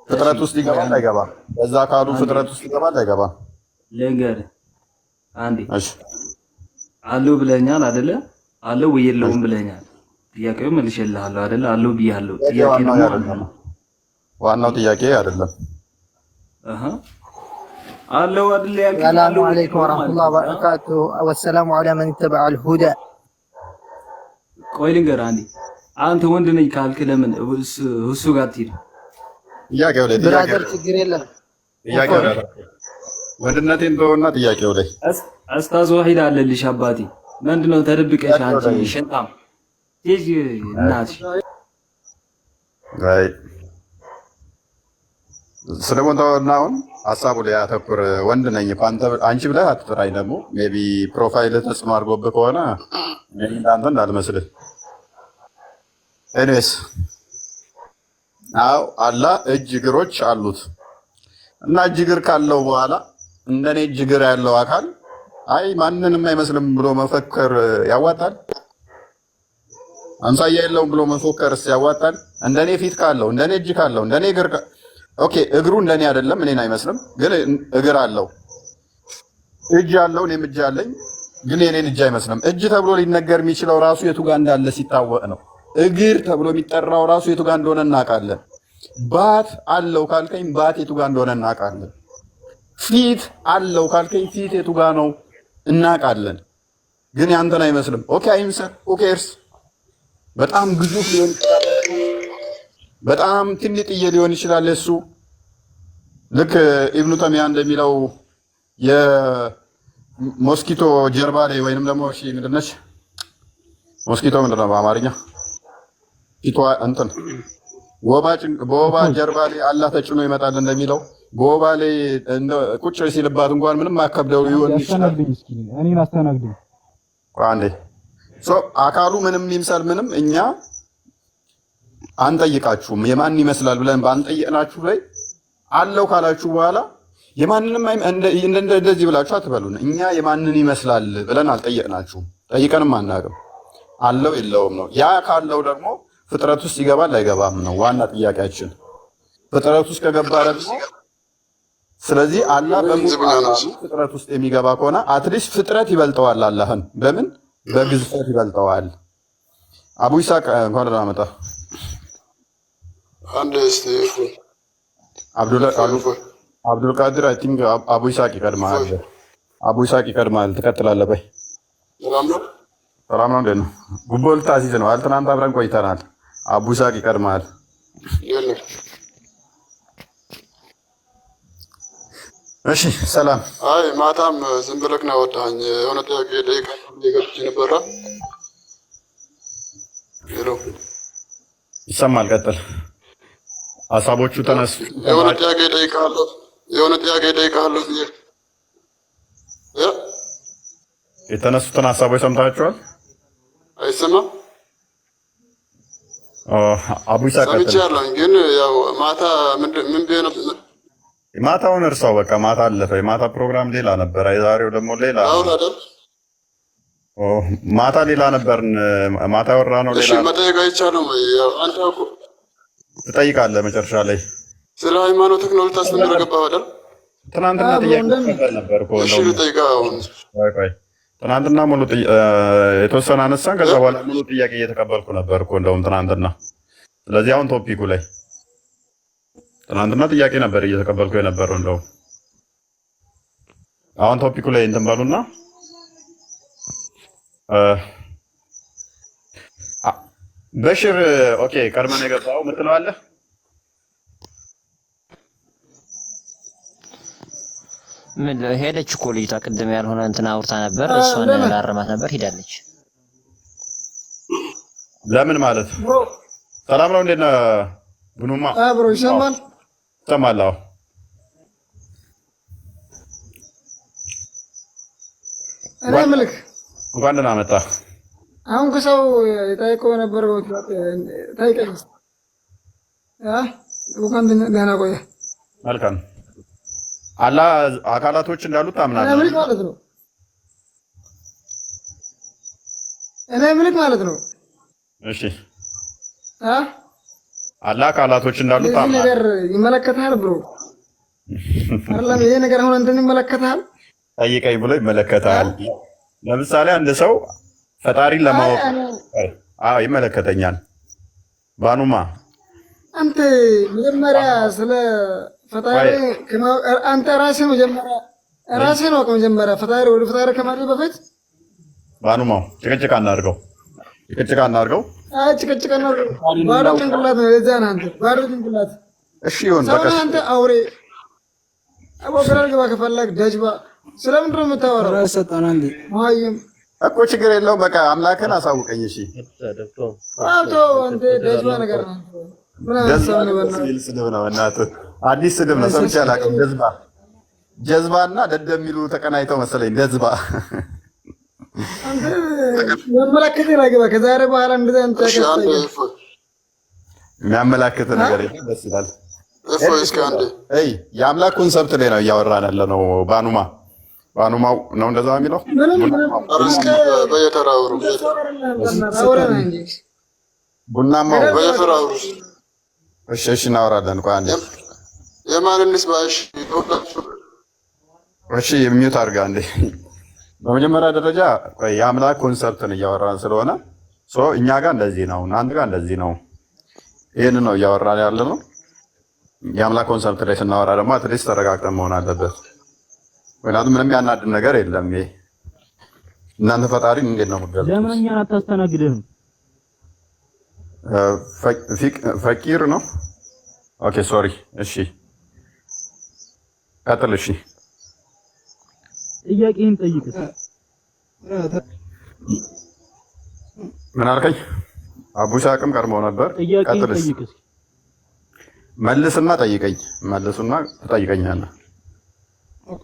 ፍጥረት ውስጥ ይገባል አይገባም? በዛ አካሉ ፍጥረት ውስጥ ይገባል አይገባም? ልንገርህ አንዴ። እሺ አለው ብለኛል አይደለ? አለው ወይ የለውም ብለኛል። ጥያቄው መልሼልሃለሁ አይደለ? አለው ብያለሁ። ጥያቄ ነው ዋናው ጥያቄ አይደለም። አለው አይደለ? ያልከኝ ሰላሙ አለይኩም ወራህመቱላሂ ወበረካቱሁ ወሰላሙ ዐላ መን ተበዐል ሁዳ። ቆይ ልንገርህ አንዴ። አንተ ወንድ ነኝ ካልክ ለምን እሱ ጋር ትሄድ? ጥያቄው ላይ ብራዘር ችግር የለም። ጥያቄው ላይ ወንድነቴን ተወውና ጥያቄው ላይ ኡስታዝ ወሒድ አለልሽ አባቴ። ምንድነው ተደብቀሽ አንቺ ሸንጣም ሂጂ እናትሽ። አይ ስለሞታውና አሁን ሀሳቡ ላይ አተኩር። ወንድ ነኝ እኮ አንቺ ብለህ አትጥራኝ። ደግሞ ሜቢ ፕሮፋይል ተጽዕኖ አድርጎብህ ከሆነ እንዳንተ እንዳልመስልህ። ኤኒዌይስ አዎ አላህ እጅ እግሮች አሉት እና እጅ እግር ካለው በኋላ እንደኔ እጅ እግር ያለው አካል አይ ማንንም አይመስልም ብሎ መፈከር ያዋጣል? አምሳያ የለውም ብሎ መፎከርስ ያዋጣል? እንደኔ ፊት ካለው እንደኔ እጅ ካለው እንደኔ እግር ኦኬ እግሩ እንደኔ አይደለም እኔን አይመስልም፣ ግን እግር አለው። እጅ አለው እኔም እጅ አለኝ፣ ግን የኔን እጅ አይመስልም። እጅ ተብሎ ሊነገር የሚችለው ራሱ የቱ ጋር እንዳለ ሲታወቅ ነው። እግር ተብሎ የሚጠራው ራሱ የቱ ጋር እንደሆነ እናውቃለን። ባት አለው ካልከኝ ባት የቱ ጋር እንደሆነ እናውቃለን። ፊት አለው ካልከኝ ፊት የቱ ጋር ነው እናውቃለን። ግን ያንተን አይመስልም። ኦኬ አይምሰል ኦኬርስ በጣም ግዙፍ ሊሆን ይችላል፣ በጣም ትንጥዬ ሊሆን ይችላል። እሱ ልክ ኢብኑ ተሚያ እንደሚለው የሞስኪቶ ጀርባ ላይ ወይንም ደግሞ እሺ ምንድን ነች ሞስኪቶ ምንድን ነው በአማርኛ ፊቷ እንትን በወባ ጀርባ ላይ አላህ ተጭኖ ይመጣል እንደሚለው በወባ ላይ ቁጭ ሲልባት እንኳን ምንም አከብደው ሊሆን ይችላል። እኔን አስተናግደኝ አንዴ አካሉ ምንም ይምሰል ምንም እኛ አንጠይቃችሁም የማን ይመስላል ብለን ባንጠይቅናችሁ ላይ አለው ካላችሁ በኋላ የማንንም እንደዚህ ብላችሁ አትበሉን። እኛ የማንን ይመስላል ብለን አልጠየቅናችሁም፣ ጠይቀንም አናውቅም። አለው የለውም ነው። ያ ካለው ደግሞ ፍጥረት ውስጥ ይገባል አይገባም ነው ዋና ጥያቄያችን። ፍጥረት ውስጥ ከገባ ደግሞ ስለዚህ አላህ ፍጥረት ውስጥ የሚገባ ከሆነ አትሊስት ፍጥረት ይበልጠዋል አላህን በምን በግዝፈት ይበልጠዋል። አቡ ይስሐቅ እንኳን ደህና መጣ። አንድ ስቴፍ አብዱል ቃድር አይ ቲንክ አቡ ይስሐቅ ይቀድማል። አቡ ይስሐቅ ይቀድማል። ትቀጥላለህ በይ። ሰላም ነው እንዴት ነው? ጉቦ ልታሲዝ ነው? ትናንት አብረን ቆይተናል። አቡ ይስሐቅ ይቀድማል። እሺ ሰላም። አይ ማታም ዝም ብለህ ነው ያወጣኸኝ። የሆነ ጥያቄ ደቂቃ ገብቼ ነበረ። ሄሎ ይሰማል? ቀጥል። ሀሳቦቹ ተነሱ። የሆነ ጥያቄ ጠይቃለሁ። የተነሱትን ሀሳቦች ሰምታችኋል? አይሰማም? አቡ ይስሐቅ ሰምቻለሁ፣ ግን ያው ማታ ምን ቢሆን ማታውን እርሳው። በቃ ማታ አለፈ። የማታ ፕሮግራም ሌላ ነበር፣ የዛሬው ደግሞ ሌላ። ማታ ሌላ ነበርን። ማታ ወራ ነው ሌላ። መጠየቅ አይቻልም? አንተ እኮ ትጠይቃለህ መጨረሻ ላይ ስለ ሃይማኖት ቴክኖሎጂ ታስተምር ገባህ አይደል? ትናንትና ጥያቄ ነበር እኮ ቆይ ትናንትና ሙሉ የተወሰነ አነሳን። ከዛ በኋላ ሙሉ ጥያቄ እየተቀበልኩ ነበር እኮ እንደውም ትናንትና። ስለዚህ አሁን ቶፒኩ ላይ ትናንትና ጥያቄ ነበር እየተቀበልኩ የነበረው እንደውም አሁን ቶፒኩ ላይ እንትን በሉና በሽር ኦኬ ቀድመን የገባው ምትለዋለህ? ምን ሄደች እኮ ልጅቷ ቅድም ያልሆነ እንትን አውርታ ነበር። እሷን ላረማት ነበር ሄዳለች። ለምን ማለት ሰላም ነው? እንዴት ነህ ብኑማ? ብሮ ይሰማል? ይሰማል። አዎ እኔ ምልክ እንኳን ደህና መጣህ። አሁን ከሰው የጠየቀው ነበር ጠይቀኝ። እንኳን ደህና ቆየህ። መልካም። አላህ አካላቶች እንዳሉት ታምናለህ? እኔ ምልክ ማለት ነው። እሺ አላህ አካላቶች እንዳሉት ታምናለህ? ነገር ይመለከታል ብሮ አይደለም? ይሄ ነገር አሁን እንትን ይመለከታል። ጠይቀኝ ብሎ ይመለከታል። ለምሳሌ አንድ ሰው ፈጣሪን ለማወቅ ይመለከተኛል። ባኑማ አንተ መጀመሪያ ስለ ፈጣሪ አንተ ራስህ መጀመሪያ ራስህን ወቅ መጀመሪያ ፈጣሪ ወደ ፈጣሪ ከማድረግ በፊት ባኑማው ጭቅጭቅ አናድርገው። ጭቅጭቅ አናድርገው። ባዶ ጭንቅላት ነው የዛን አንተ ባዶ ጭንቅላት። እሺ ይሁን በቃ አንተ አውሬ አቦከራል ገባ ከፈለግ ደጅባ ስለምንድን ነው የምታወራው? ሙሀይም እኮ ችግር የለውም። በቃ አምላክን አሳውቀኝ። እሺ አውቶ አንተ ደጅባ ነገር ነው። ስድብ ነው እናትህ። አዲስ ስድብ ነው ሰምቼ አላውቅም። ጀዝባና ደደብ የሚሉ ተቀናይተው መሰለኝ። ጀዝባ የሚያመላክት ላግባ ከዛሬ በኋላ እንደዛ የሚያመላክት ነገር የለም። ደስ ይላል። የአምላክ ኮንሰፕት ላይ ነው እያወራን ያለ ነው። ባኑማው ነው እንደዛ የሚለው ቡናማው በየተራው። እሺ እናወራለን። ቆይ አንዴ የማንንስ ባሽ እሺ የሚዩት አድርጋ እንዴ። በመጀመሪያ ደረጃ የአምላክ ኮንሰፕትን እያወራን ስለሆነ እኛ ጋር እንደዚህ ነው፣ እናንተ ጋር እንደዚህ ነው። ይህን ነው እያወራን ያለ ነው። የአምላክ ኮንሰፕት ላይ ስናወራ ደግሞ አትሊስት ተረጋግጠን መሆን አለበት። ምክንያቱም ምንም ያናድን ነገር የለም። ይሄ እናንተ ፈጣሪን እንዴት ነው የምትገልጹት? ለምን እኛን አታስተናግድህም? ፈቂር ነው። ኦኬ ሶሪ። እሺ ቀጥል። እሺ ጥያቄህን ጠይቅስ። ምን አልከኝ? አቡሻ አቅም ቀድሞ ነበር። ጥያቄህን ጠይቅስ። መልስና ጠይቀኝ። መልሱና ትጠይቀኛለህ።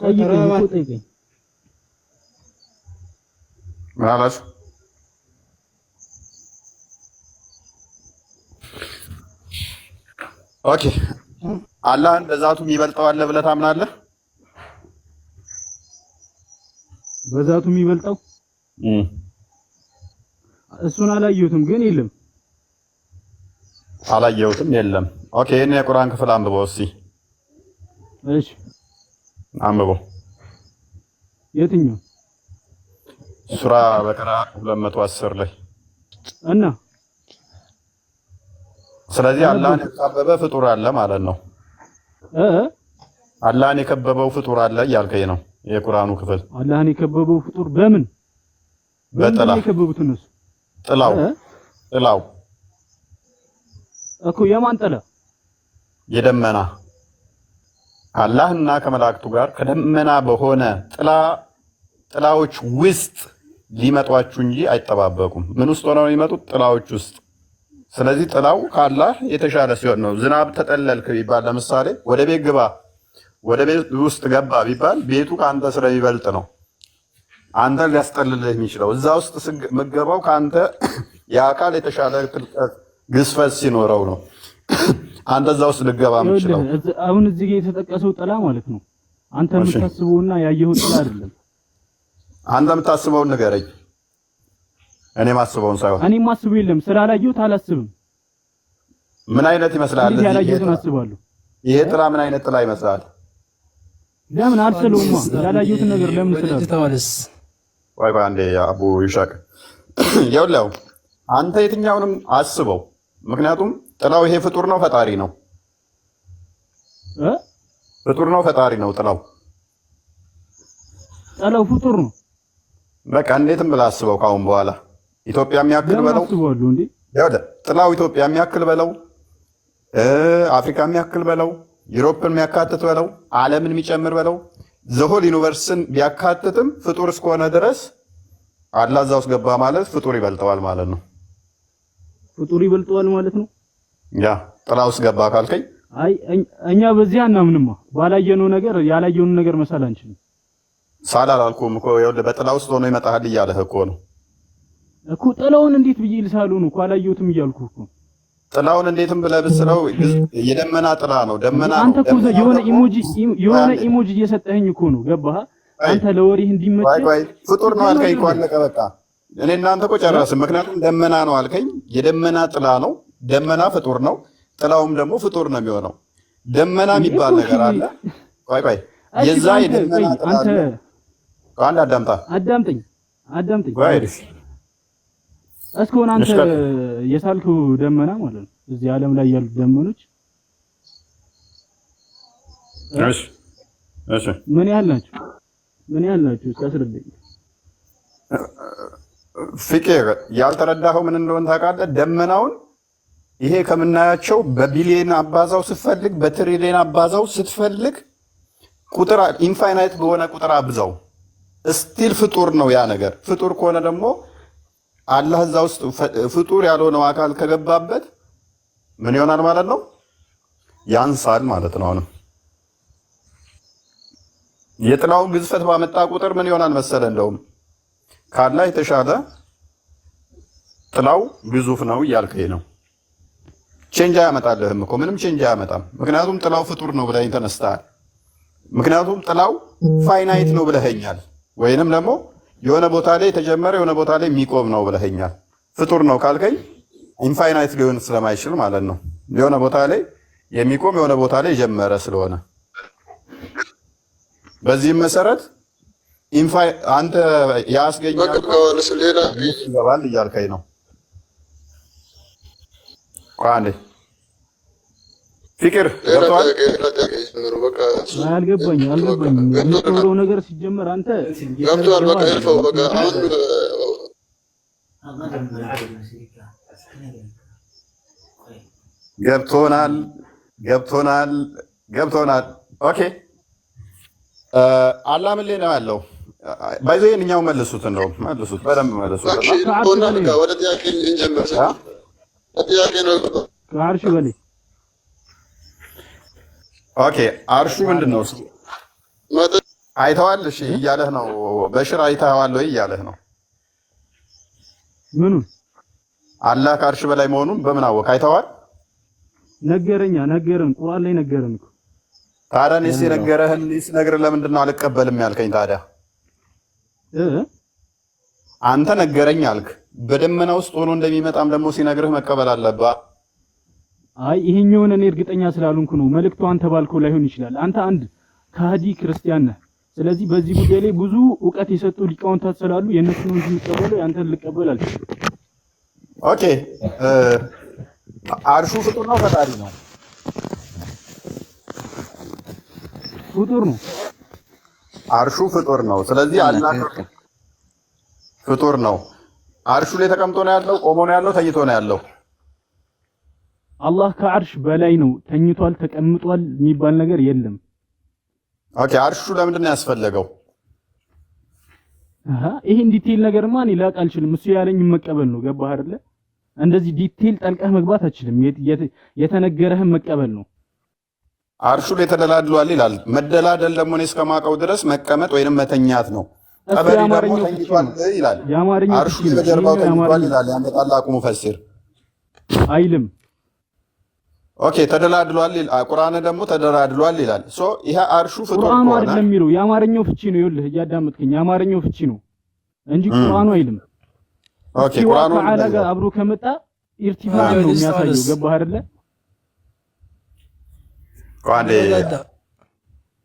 ጠይቀኝ። ምን አላችሁ? ኦኬ አላህን በዛቱ የሚበልጠው አለ ብለህ ታምናለህ? በዛቱ የሚበልጠው እሱን አላየሁትም፣ ግን የለም። አላየሁትም የለም። ኦኬ ይሄን የቁርአን ክፍል አንብበው እስኪ። እሺ አንብበው። የትኛው? ሱራ በቀራ 210 ላይ እና ስለዚህ አላህን የከበበ ፍጡር አለ ማለት ነው። አላህን የከበበው ፍጡር አለ እያልከኝ ነው። የቁርአኑ ክፍል አላህን የከበበው ፍጡር በምን? በጥላ የከበቡት እነሱ ጥላው እኮ የማን ጥላ? የደመና አላህና ከመላእክቱ ጋር ከደመና በሆነ ጥላዎች ውስጥ ሊመጧችሁ እንጂ አይጠባበቁም። ምን ውስጥ ሆነው የሚመጡት? ጥላዎች ውስጥ። ስለዚህ ጥላው ካላህ የተሻለ ሲሆን ነው። ዝናብ ተጠለልክ ቢባል ለምሳሌ ወደ ቤት ግባ፣ ወደ ቤት ውስጥ ገባ ቢባል ቤቱ ከአንተ ስለሚበልጥ ነው አንተን ሊያስጠልልህ የሚችለው። እዛ ውስጥ ምገባው ከአንተ የአካል የተሻለ ጥልቀት ግዝፈት ሲኖረው ነው አንተ እዛ ውስጥ ልገባ የምችለው። አሁን እዚህ ጋር የተጠቀሰው ጥላ ማለት ነው አንተ የምታስበውና ያየኸው ጥላ አይደለም። አንተ የምታስበውን ንገረኝ፣ እኔ ማስበውን ሳይሆን። እኔ ማስበው የለም፣ ስላላየሁት አላስብም። ምን አይነት ይመስላል? ያላየሁትን አስባለሁ። ይሄ ጥላ ምን አይነት ጥላ ይመስላል? ለምን አልሰለውማ? ያላየሁትን ነገር ለምን ስላል? ወይ ባንዴ አቡ ይሻቅ ያውላው አንተ የትኛውንም አስበው። ምክንያቱም ጥላው ይሄ ፍጡር ነው ፈጣሪ ነው? ፍጡር ነው ፈጣሪ ነው? ጥላው ፍጡር ነው። በቃ እንዴትም ብለህ አስበው። ካሁን በኋላ ኢትዮጵያ የሚያክል በለው ጥላው ኢትዮጵያ የሚያክል በለው አፍሪካ የሚያክል በለው ዩሮፕን የሚያካትት በለው ዓለምን የሚጨምር በለው ዘሆል ዩኒቨርስን ቢያካትትም ፍጡር እስከሆነ ድረስ አላህ እዛ ውስጥ ገባ ማለት ፍጡር ይበልጠዋል ማለት ነው። ፍጡር ይበልጠዋል ማለት ነው። ያ ጥላ ውስጥ ገባ ካልከኝ አይ እኛ በዚህ አናምንማ። ባላየነው ነገር ያላየውን ነገር መሳል አንችልም። ሳላልኩም እኮ ይኸውልህ በጥላ ውስጥ ሆኖ ይመጣል እያለህ እኮ ነው እኮ። ጥላውን እንዴት ብዬ ልሳሉ ነው እኮ አላየሁትም እያልኩ እኮ። ጥላውን እንዴትም ብለህ ብስለው የደመና ጥላ ነው። ደመና ነው። አንተ እኮ የሆነ ኢሞጂ እየሰጠኸኝ እኮ ነው። ገባህ? አንተ ለወሬህ እንዲመች ፍጡር ነው አልከኝ እኮ አለቀ በቃ። እኔ እናንተ እኮ ጨረስን። ምክንያቱም ደመና ነው አልከኝ። የደመና ጥላ ነው። ደመና ፍጡር ነው። ጥላውም ደግሞ ፍጡር ነው የሚሆነው። ደመና የሚባል ነገር አለ። ቆይ የዛ የደመና ጥላ አንተ አንድ አዳምጠኝ እስከሆነ አንተ የሳልከው ደመና ማለት ነው እዚህ ዓለም ላይ ያሉት ደመኖች እሺ ምን ያህል ናቸው? እስካስረዳኝ። ፍቅር ያልተረዳኸው ምን እንደሆነ ታውቃለህ? ደመናውን ይሄ ከምናያቸው በቢሊየን አባዛው ስትፈልግ፣ በትሪሊየን አባዛው ስትፈልግ፣ ቁጥር ኢንፋይናይት በሆነ ቁጥር አብዛው ስቲል ፍጡር ነው ያ ነገር። ፍጡር ከሆነ ደግሞ አላህ እዛ ውስጥ ፍጡር ያልሆነው አካል ከገባበት ምን ይሆናል ማለት ነው? ያንሳል ማለት ነው። አሁንም የጥላው ግዝፈት ባመጣ ቁጥር ምን ይሆናል መሰለ? እንደውም ካላህ የተሻለ ጥላው ግዙፍ ነው እያልከኝ ነው። ቼንጅ አያመጣልህም እኮ ምንም ቼንጅ አያመጣም። ምክንያቱም ጥላው ፍጡር ነው ብለኸኝ ተነስተሃል። ምክንያቱም ጥላው ፋይናይት ነው ብለኸኛል። ወይንም ደግሞ የሆነ ቦታ ላይ የተጀመረ የሆነ ቦታ ላይ የሚቆም ነው ብለኸኛል። ፍጡር ነው ካልከኝ ኢንፋይናይት ሊሆን ስለማይችል ማለት ነው። የሆነ ቦታ ላይ የሚቆም የሆነ ቦታ ላይ የጀመረ ስለሆነ በዚህም መሰረት አንተ ያስገኛል ይገባል እያልከኝ ነው። ቋንዴ ፍቅር አልገባኝም የምትወረው ነገር ሲጀመር አንተ ገብቷል። በቃ ይልፈው በቃ አሁን ገብቶናል። ኦኬ አላህ ምን ላይ ነው ያለው? ባይዘይ እኛው መልሱት፣ እንደውም መልሱት፣ በደንብ መልሱት። ወደ ጥያቄ እንጀምር። ጥያቄ ነው ከአርሽ በላይ ኦኬ። አርሹ ምንድን ነው? አይተዋል? እሺ እያለህ ነው። በሽር አይተዋል ወይ እያለህ ነው። ምኑን? አላህ ከአርሽ በላይ መሆኑን በምን አወቅ? አይተዋል? ነገረን። ቁርአን ላይ ነገረን እኮ። ታዲያ እኔስ የነገረህን ስነግርህ ለምንድን ነው አልቀበልም ያልከኝ? ታዲያ አንተ ነገረኝ አልክ። በደመና ውስጥ ሆኖ እንደሚመጣም ደግሞ ሲነግርህ መቀበል አለብህ። አይ ይሄኛውን እኔ እርግጠኛ ስላልሆንኩ ነው። መልእክቱ አንተ ባልከው ላይሆን ይችላል። አንተ አንድ ከሃዲ ክርስቲያን ነህ። ስለዚህ በዚህ ጉዳይ ላይ ብዙ ዕውቀት የሰጡ ሊቃውንታት ስላሉ የእነሱን እንጂ የሚቀበለው ያንተን ልቀበል አልችልም። ኦኬ አርሹ ፍጡር ነው ፈጣሪ ነው? ፍጡር ነው። አርሹ ፍጡር ነው። ስለዚህ አላህ ፍጡር ነው። አርሹ ላይ ተቀምጦ ነው ያለው? ቆሞ ነው ያለው? ተኝቶ ነው ያለው? አላህ ከአርሽ በላይ ነው። ተኝቷል፣ ተቀምጧል የሚባል ነገር የለም። ኦኬ አርሹ ለምንድን ነው ያስፈለገው? ይሄን ዲቴል ነገር ማን ይላቅ አልችልም። እሱ ያለኝ መቀበል ነው። ገባህ አይደለ? እንደዚህ ዲቴል ጠልቀህ መግባት አትችልም። የተነገረህን መቀበል ነው። አርሹ ላይ ተደላድሏል ይላል። መደላደል ደግሞ እኔ እስከማውቀው ድረስ መቀመጥ ወይንም መተኛት ነው። ቀበሪ ደግሞ ተኝቷል ይላል። አርሹ በጀርባው ተኝቷል ይላል ያንተ ታላቁ ሙፈሲር አይልም። ኦኬ ተደላድሏል ይላል። ቁርአን ደግሞ ተደላድሏል ይላል። ሶ ይሄ አርሹ ፍጡር ቁርአኑ አይደለም የሚለው የአማርኛው ፍቺ ነው። ይኸውልህ እያዳመጥከኝ የአማርኛው ፍቺ ነው እንጂ ቁርአኑ አይልም። ኦኬ ቁርአኑ ተዓላ ጋር አብሮ ከመጣ ኢርቲፋዕ ነው የሚያሳየው። ገባህ አይደለ?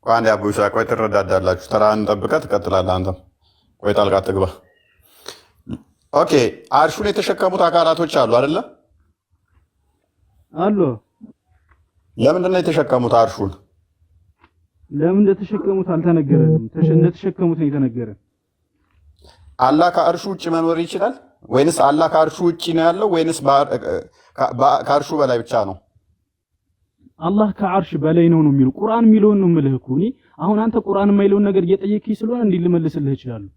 ቋንዴ አቡሻ ቆይ ትረዳዳላችሁ። ተራህን ጠብቀህ ትቀጥላለህ። አንተም ቆይ ጣልቃ ትግባ። ኦኬ አርሹን የተሸከሙት አካላቶች አሉ አይደለ? አሉ። ለምንድን ነው የተሸከሙት አርሹን? ለምን እንደተሸከሙት አልተነገረንም። እንደተሸከሙት ነው የተነገረን። አላህ ከአርሹ ውጭ መኖር ይችላል ወይንስ አላህ ከአርሹ ውጭ ነው ያለው ወይንስ ከአርሹ በላይ ብቻ ነው? አላህ ከአርሽ በላይ ነው የሚለው ቁርአን የሚለውን ነው የምልህ እኮ እኔ። አሁን አንተ ቁርአን የማይለውን ነገር እየጠየቅኝ ስለሆነ እንዲህ ልመልስልህ እችላለሁ።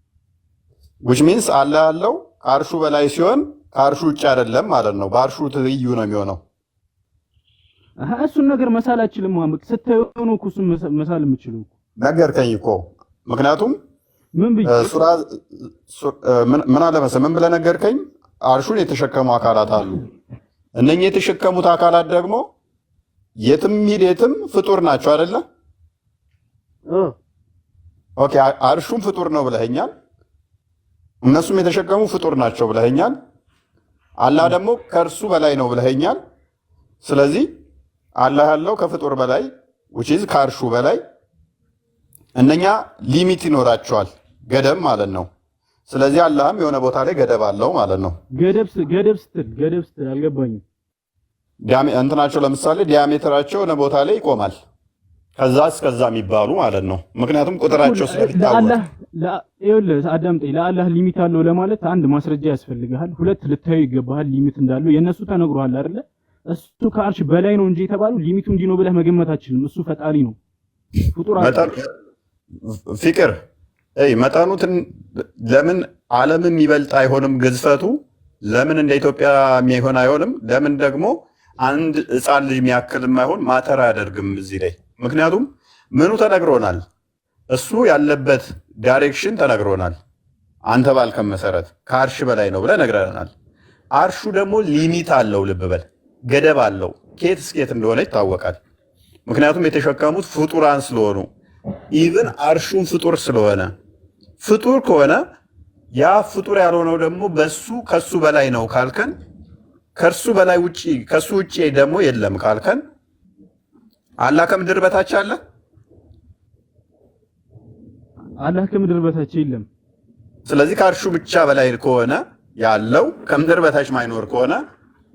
which means አላህ ያለው ከአርሹ በላይ ሲሆን ከአርሹ ውጭ አይደለም ማለት ነው። በአርሹ ትይዩ ነው የሚሆነው። እሱን ነገር መሳል አልችልም። ማምቅ ስታየው ነው እኮ እሱን መሳል የምችለው። ነገርከኝ እኮ ምክንያቱም ምን ብዬ ሱራ ምን አለ መሰለህ ምን ብለህ ነገርከኝ? አርሹን የተሸከሙ አካላት አሉ። እነኚህ የተሸከሙት አካላት ደግሞ የትም ሂድ የትም ፍጡር ናቸው አይደለ? ኦኬ አርሹም ፍጡር ነው ብለኸኛል። እነሱም የተሸከሙ ፍጡር ናቸው ብለኸኛል። አላህ ደግሞ ከእርሱ በላይ ነው ብለኸኛል። ስለዚህ አላህ ያለው ከፍጡር በላይ which is ከአርሹ በላይ እነኛ ሊሚት ይኖራቸዋል፣ ገደብ ማለት ነው። ስለዚህ አላህም የሆነ ቦታ ላይ ገደብ አለው ማለት ነው። ገደብ ስትል አልገባኝም። እንትናቸው ለምሳሌ ዲያሜትራቸው የሆነ ቦታ ላይ ይቆማል፣ ከዛ እስከዛ የሚባሉ ማለት ነው። ምክንያቱም ቁጥራቸው ስለሚታወቅ ይኸውልህ አዳምጠኝ። ለአላህ ሊሚት አለው ለማለት አንድ ማስረጃ ያስፈልግሃል፣ ሁለት ልታዩ ይገባሃል ሊሚት እንዳለው። የእነሱ ተነግሯል አይደለ? እሱ ከአርሽ በላይ ነው እንጂ የተባሉ ሊሚቱ እንዲህ ነው ብለህ መገመት አትችልም። እሱ ፈጣሪ ነው። ፍጡር ፍቅር መጠኑትን ለምን ዓለምም ይበልጥ አይሆንም? ግዝፈቱ ለምን እንደ ኢትዮጵያ የሚሆን አይሆንም? ለምን ደግሞ አንድ ህፃን ልጅ የሚያክል የማይሆን ማተር አያደርግም እዚህ ላይ። ምክንያቱም ምኑ ተነግሮናል፣ እሱ ያለበት ዳይሬክሽን ተነግሮናል። አንተ ባልከን መሰረት ከአርሽ በላይ ነው ብለህ ነግረናል። አርሹ ደግሞ ሊሚት አለው፣ ልብ በል ገደብ አለው። ኬት እስኬት እንደሆነ ይታወቃል። ምክንያቱም የተሸከሙት ፍጡራን ስለሆኑ ኢቭን አርሹን ፍጡር ስለሆነ ፍጡር ከሆነ ያ ፍጡር ያልሆነው ደግሞ በሱ ከሱ በላይ ነው ካልከን ከሱ በላይ ውጪ ከሱ ውጪ ደግሞ የለም ካልከን አላህ ከምድር በታች አለ? አላህ ከምድር በታች የለም። ስለዚህ ከአርሹ ብቻ በላይ ከሆነ ያለው ከምድር በታች ማይኖር ከሆነ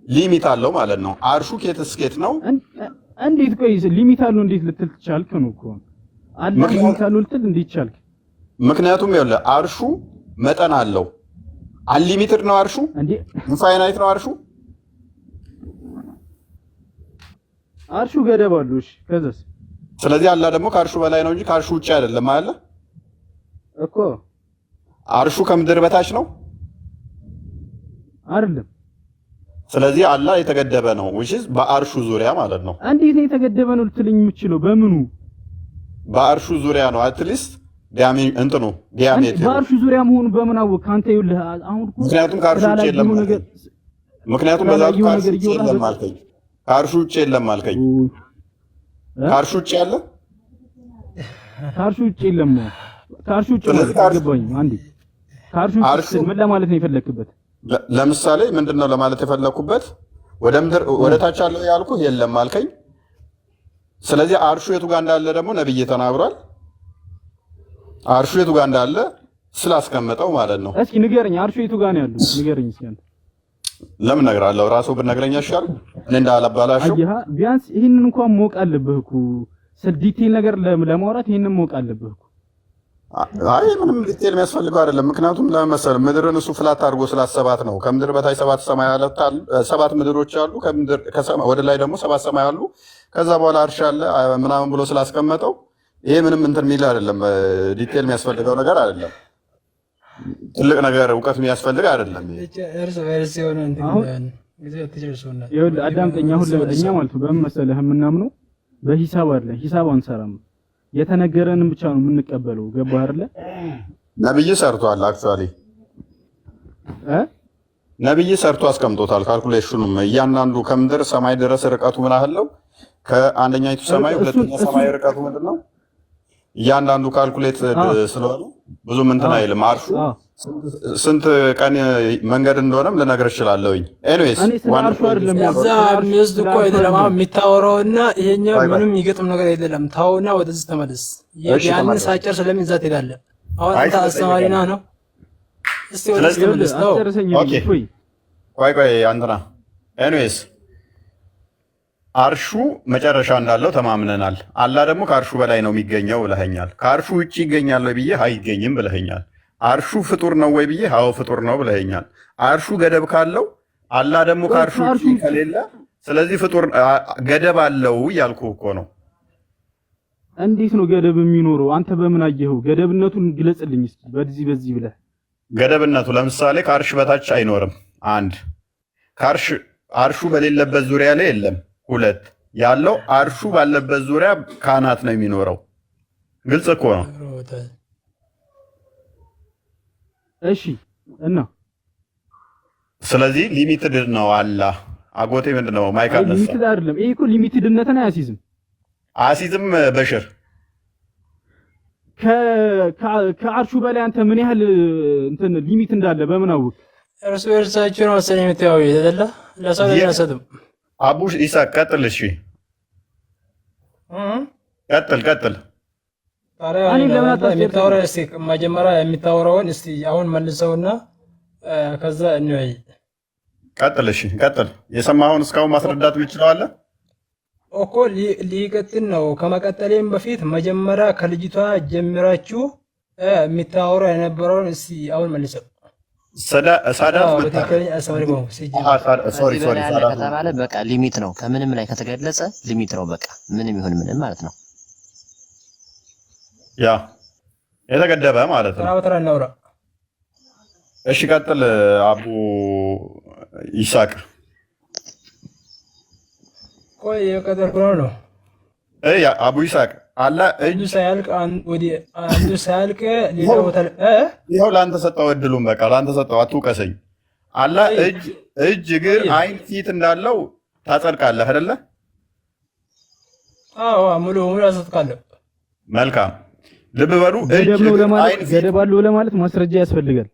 ሊሚት አለው ማለት ነው። አርሹ ኬት እስኬት ነው? እንዴት ቆይ ሊሚት አለው እንዴት ልትል ቻልክ ነው እኮ አላህ ሊሚት አለው ልትል እንዴት ቻልክ? ምክንያቱም ይኸውልህ አርሹ መጠን አለው። አንሊሚትድ ነው አርሹ? ኢንፋይናይት ነው አርሹ? አርሹ ገደብ አለው። እሺ ከዛስ? ስለዚህ አላህ ደግሞ ከአርሹ በላይ ነው እንጂ ከአርሹ ውጭ አይደለም አይደለ እኮ። አርሹ ከምድር በታች ነው አይደለም። ስለዚህ አላህ የተገደበ ነው which በአርሹ ዙሪያ ማለት ነው። እንዴት ነው የተገደበ ነው ልትልኝ የምችለው? በምኑ? በአርሹ ዙሪያ ነው አትሊስት እንትኑ ዲያሜትር በአርሹ ዙሪያ መሆኑ በምን አወቅህ አንተ? ይኸውልህ አሁን እኮ ምክንያቱም ከአርሹ ውጭ የለም ነገር ምክንያቱም በዛው ከአርሹ ውጭ የለም አልከኝ። ከአርሹ ውጭ የለም አልከኝ። ከአርሹ ውጭ ያለ ከአርሹ ውጭ የለም። ከአርሹ ውጭ አልገባኝም። አንዴ ከአርሹ ውጭ ምን ለማለት ነው የፈለክበት? ለምሳሌ ምንድነው ለማለት የፈለኩበት? ወደ ምድር ወደ ታች ያለው ያልኩህ የለም አልከኝ። ስለዚህ አርሹ የቱ ጋር እንዳለ ደግሞ ነብይ ተናግሯል። አርሹ የቱ ጋር እንዳለ ስላስቀመጠው ማለት ነው። እስኪ ንገረኝ፣ አርሹ የቱ ጋር ነው ያለው? ንገረኝ እስኪ አንተ። ለምን እነግርሃለሁ? ራሱ ብትነግረኝ ይሻል እኔ እንዳላባላሽው። አየህ ቢያንስ ይሄንን እንኳን ማወቅ አለብህ እኮ ስለ ዲቴል ነገር ለማውራት ይሄንን ማወቅ አለብህ እኮ። አይ ምንም ዲቴል የሚያስፈልገው አይደለም። ምክንያቱም ለመሰል ምድርን እሱ ፍላት አድርጎ ስላሰባት ነው። ከምድር በታች 7 ሰማያት አሉ፣ 7 ምድሮች አሉ። ከምድር ከሰማይ ወደ ላይ ደግሞ 7 ሰማይ አሉ። ከዛ በኋላ አርሽ አለ ምናምን ብሎ ስላስቀመጠው ይሄ ምንም እንትን የሚል አይደለም። ዲቴል የሚያስፈልገው ነገር አይደለም። ትልቅ ነገር እውቀት የሚያስፈልግ አይደለም። እርስ በርስ የሆነ እንትን ይኸውልህ አዳምጠኝ። አሁን እኛ ማለት ነው በምን መሰለህ የምናምነው በሂሳብ አይደለም። ሂሳብ አንሰራም። የተነገረንን ብቻ ነው የምንቀበለው። ገባህ አይደለ? ነብይ ሰርቷል። አክቹአሊ ነብይ ሰርቶ አስቀምጦታል። ካልኩሌሽኑም እያንዳንዱ ከምድር ሰማይ ድረስ ርቀቱ ምን ያህል ከአንደኛይቱ ሰማይ ሁለተኛ ሰማይ ርቀቱ ምንድነው? እያንዳንዱ ካልኩሌት ስለሆነ ብዙም እንትን አይልም። አርሹ ስንት ቀን መንገድ እንደሆነም ልነግር እችላለሁኝ። ኤኒዌይስ እዛ የሚወስድ እኮ አይደለም የሚታወራውና ይሄኛው ምንም የሚገጥም ነገር አይደለም። ታውና ወደዚህ ተመለስ። ያንን ሳጨር ስለምን እዛ ትሄዳለህ? አሁን አንተ አስተማሪ ነህ ነው። እስቲ ወደዚህ ተመለስ። ኦኬ ቆይ አንተና ኤኒዌይስ አርሹ መጨረሻ እንዳለው ተማምነናል። አላህ ደግሞ ከአርሹ በላይ ነው የሚገኘው ብለኸኛል። ከአርሹ ውጭ ይገኛል ወይ ብዬ አይገኝም ብለኸኛል። አርሹ ፍጡር ነው ወይ ብዬ አዎ ፍጡር ነው ብለኸኛል። አርሹ ገደብ ካለው አላህ ደግሞ ከአርሹ ውጭ ከሌለ ስለዚህ ፍጡር ገደብ አለው እያልኩ እኮ ነው። እንዴት ነው ገደብ የሚኖረው? አንተ በምን አየኸው? ገደብነቱን ግለጽልኝ እስኪ በዚህ ብለህ። ገደብነቱ ለምሳሌ ከአርሽ በታች አይኖርም። አንድ አርሹ በሌለበት ዙሪያ ላይ የለም። ሁለት ያለው አርሹ ባለበት ዙሪያ ካህናት ነው የሚኖረው። ግልጽ እኮ ነው። እሺ እና ስለዚህ ሊሚትድ ነው አላህ። አጎቴ ምንድነው ማይክ አነሳ። ሊሚትድ አይደለም ይሄ እኮ ሊሚትድነትን አያሲዝም በሽር ከአርሹ በላይ አንተ ምን ያህል እንትን ሊሚት እንዳለ በምን አወቅ? እርስ በርሳቸው ነው መሰለኝ የምታየው አይደለ? ለሰው ለሰጥም አቡሽ ኢሳቅ ቀጥል። እሺ ቀጥል። መጀመሪያ የሚታወራውን እስቲ አሁን መልሰውና ከዛ እንወይ። ቀጥል። እሺ ቀጥል። የሰማኸውን እስካሁን ማስረዳት ትችላለህ እኮ ሊቀጥል ነው። ከመቀጠሌም በፊት መጀመሪያ ከልጅቷ ጀምራችሁ የሚታወራው የነበረውን እስቲ አሁን መልሰው ከተባለ በቃ ሊሚት ነው። ከምንም ላይ ከተገለጸ ሊሚት ነው። በቃ ምንም ይሁን ምንም ማለት ነው። ያ የተገደበ ማለት ነው። ተራ እናውራ። እሺ ቀጥል አቡ ይሳቅ። ቆይ የቀጠርኩ ነው። አቡ ይስሐቅ አላህ እጁ ሳያልቅ አንዱ ሳያልቅ ሌላው ይኸው ለአንተ ሰጠው እድሉን። በቃ ለአንተ ሰጠው፣ አትውቀሰኝ። አላህ እጅ፣ እግር፣ አይን፣ ፊት እንዳለው ታጸድቃለህ አይደለ? አዎ ሙሉ አጸድቃለሁ። መልካም ልብ በሉ። ገደብ አለው ለማለት ማስረጃ ያስፈልጋል።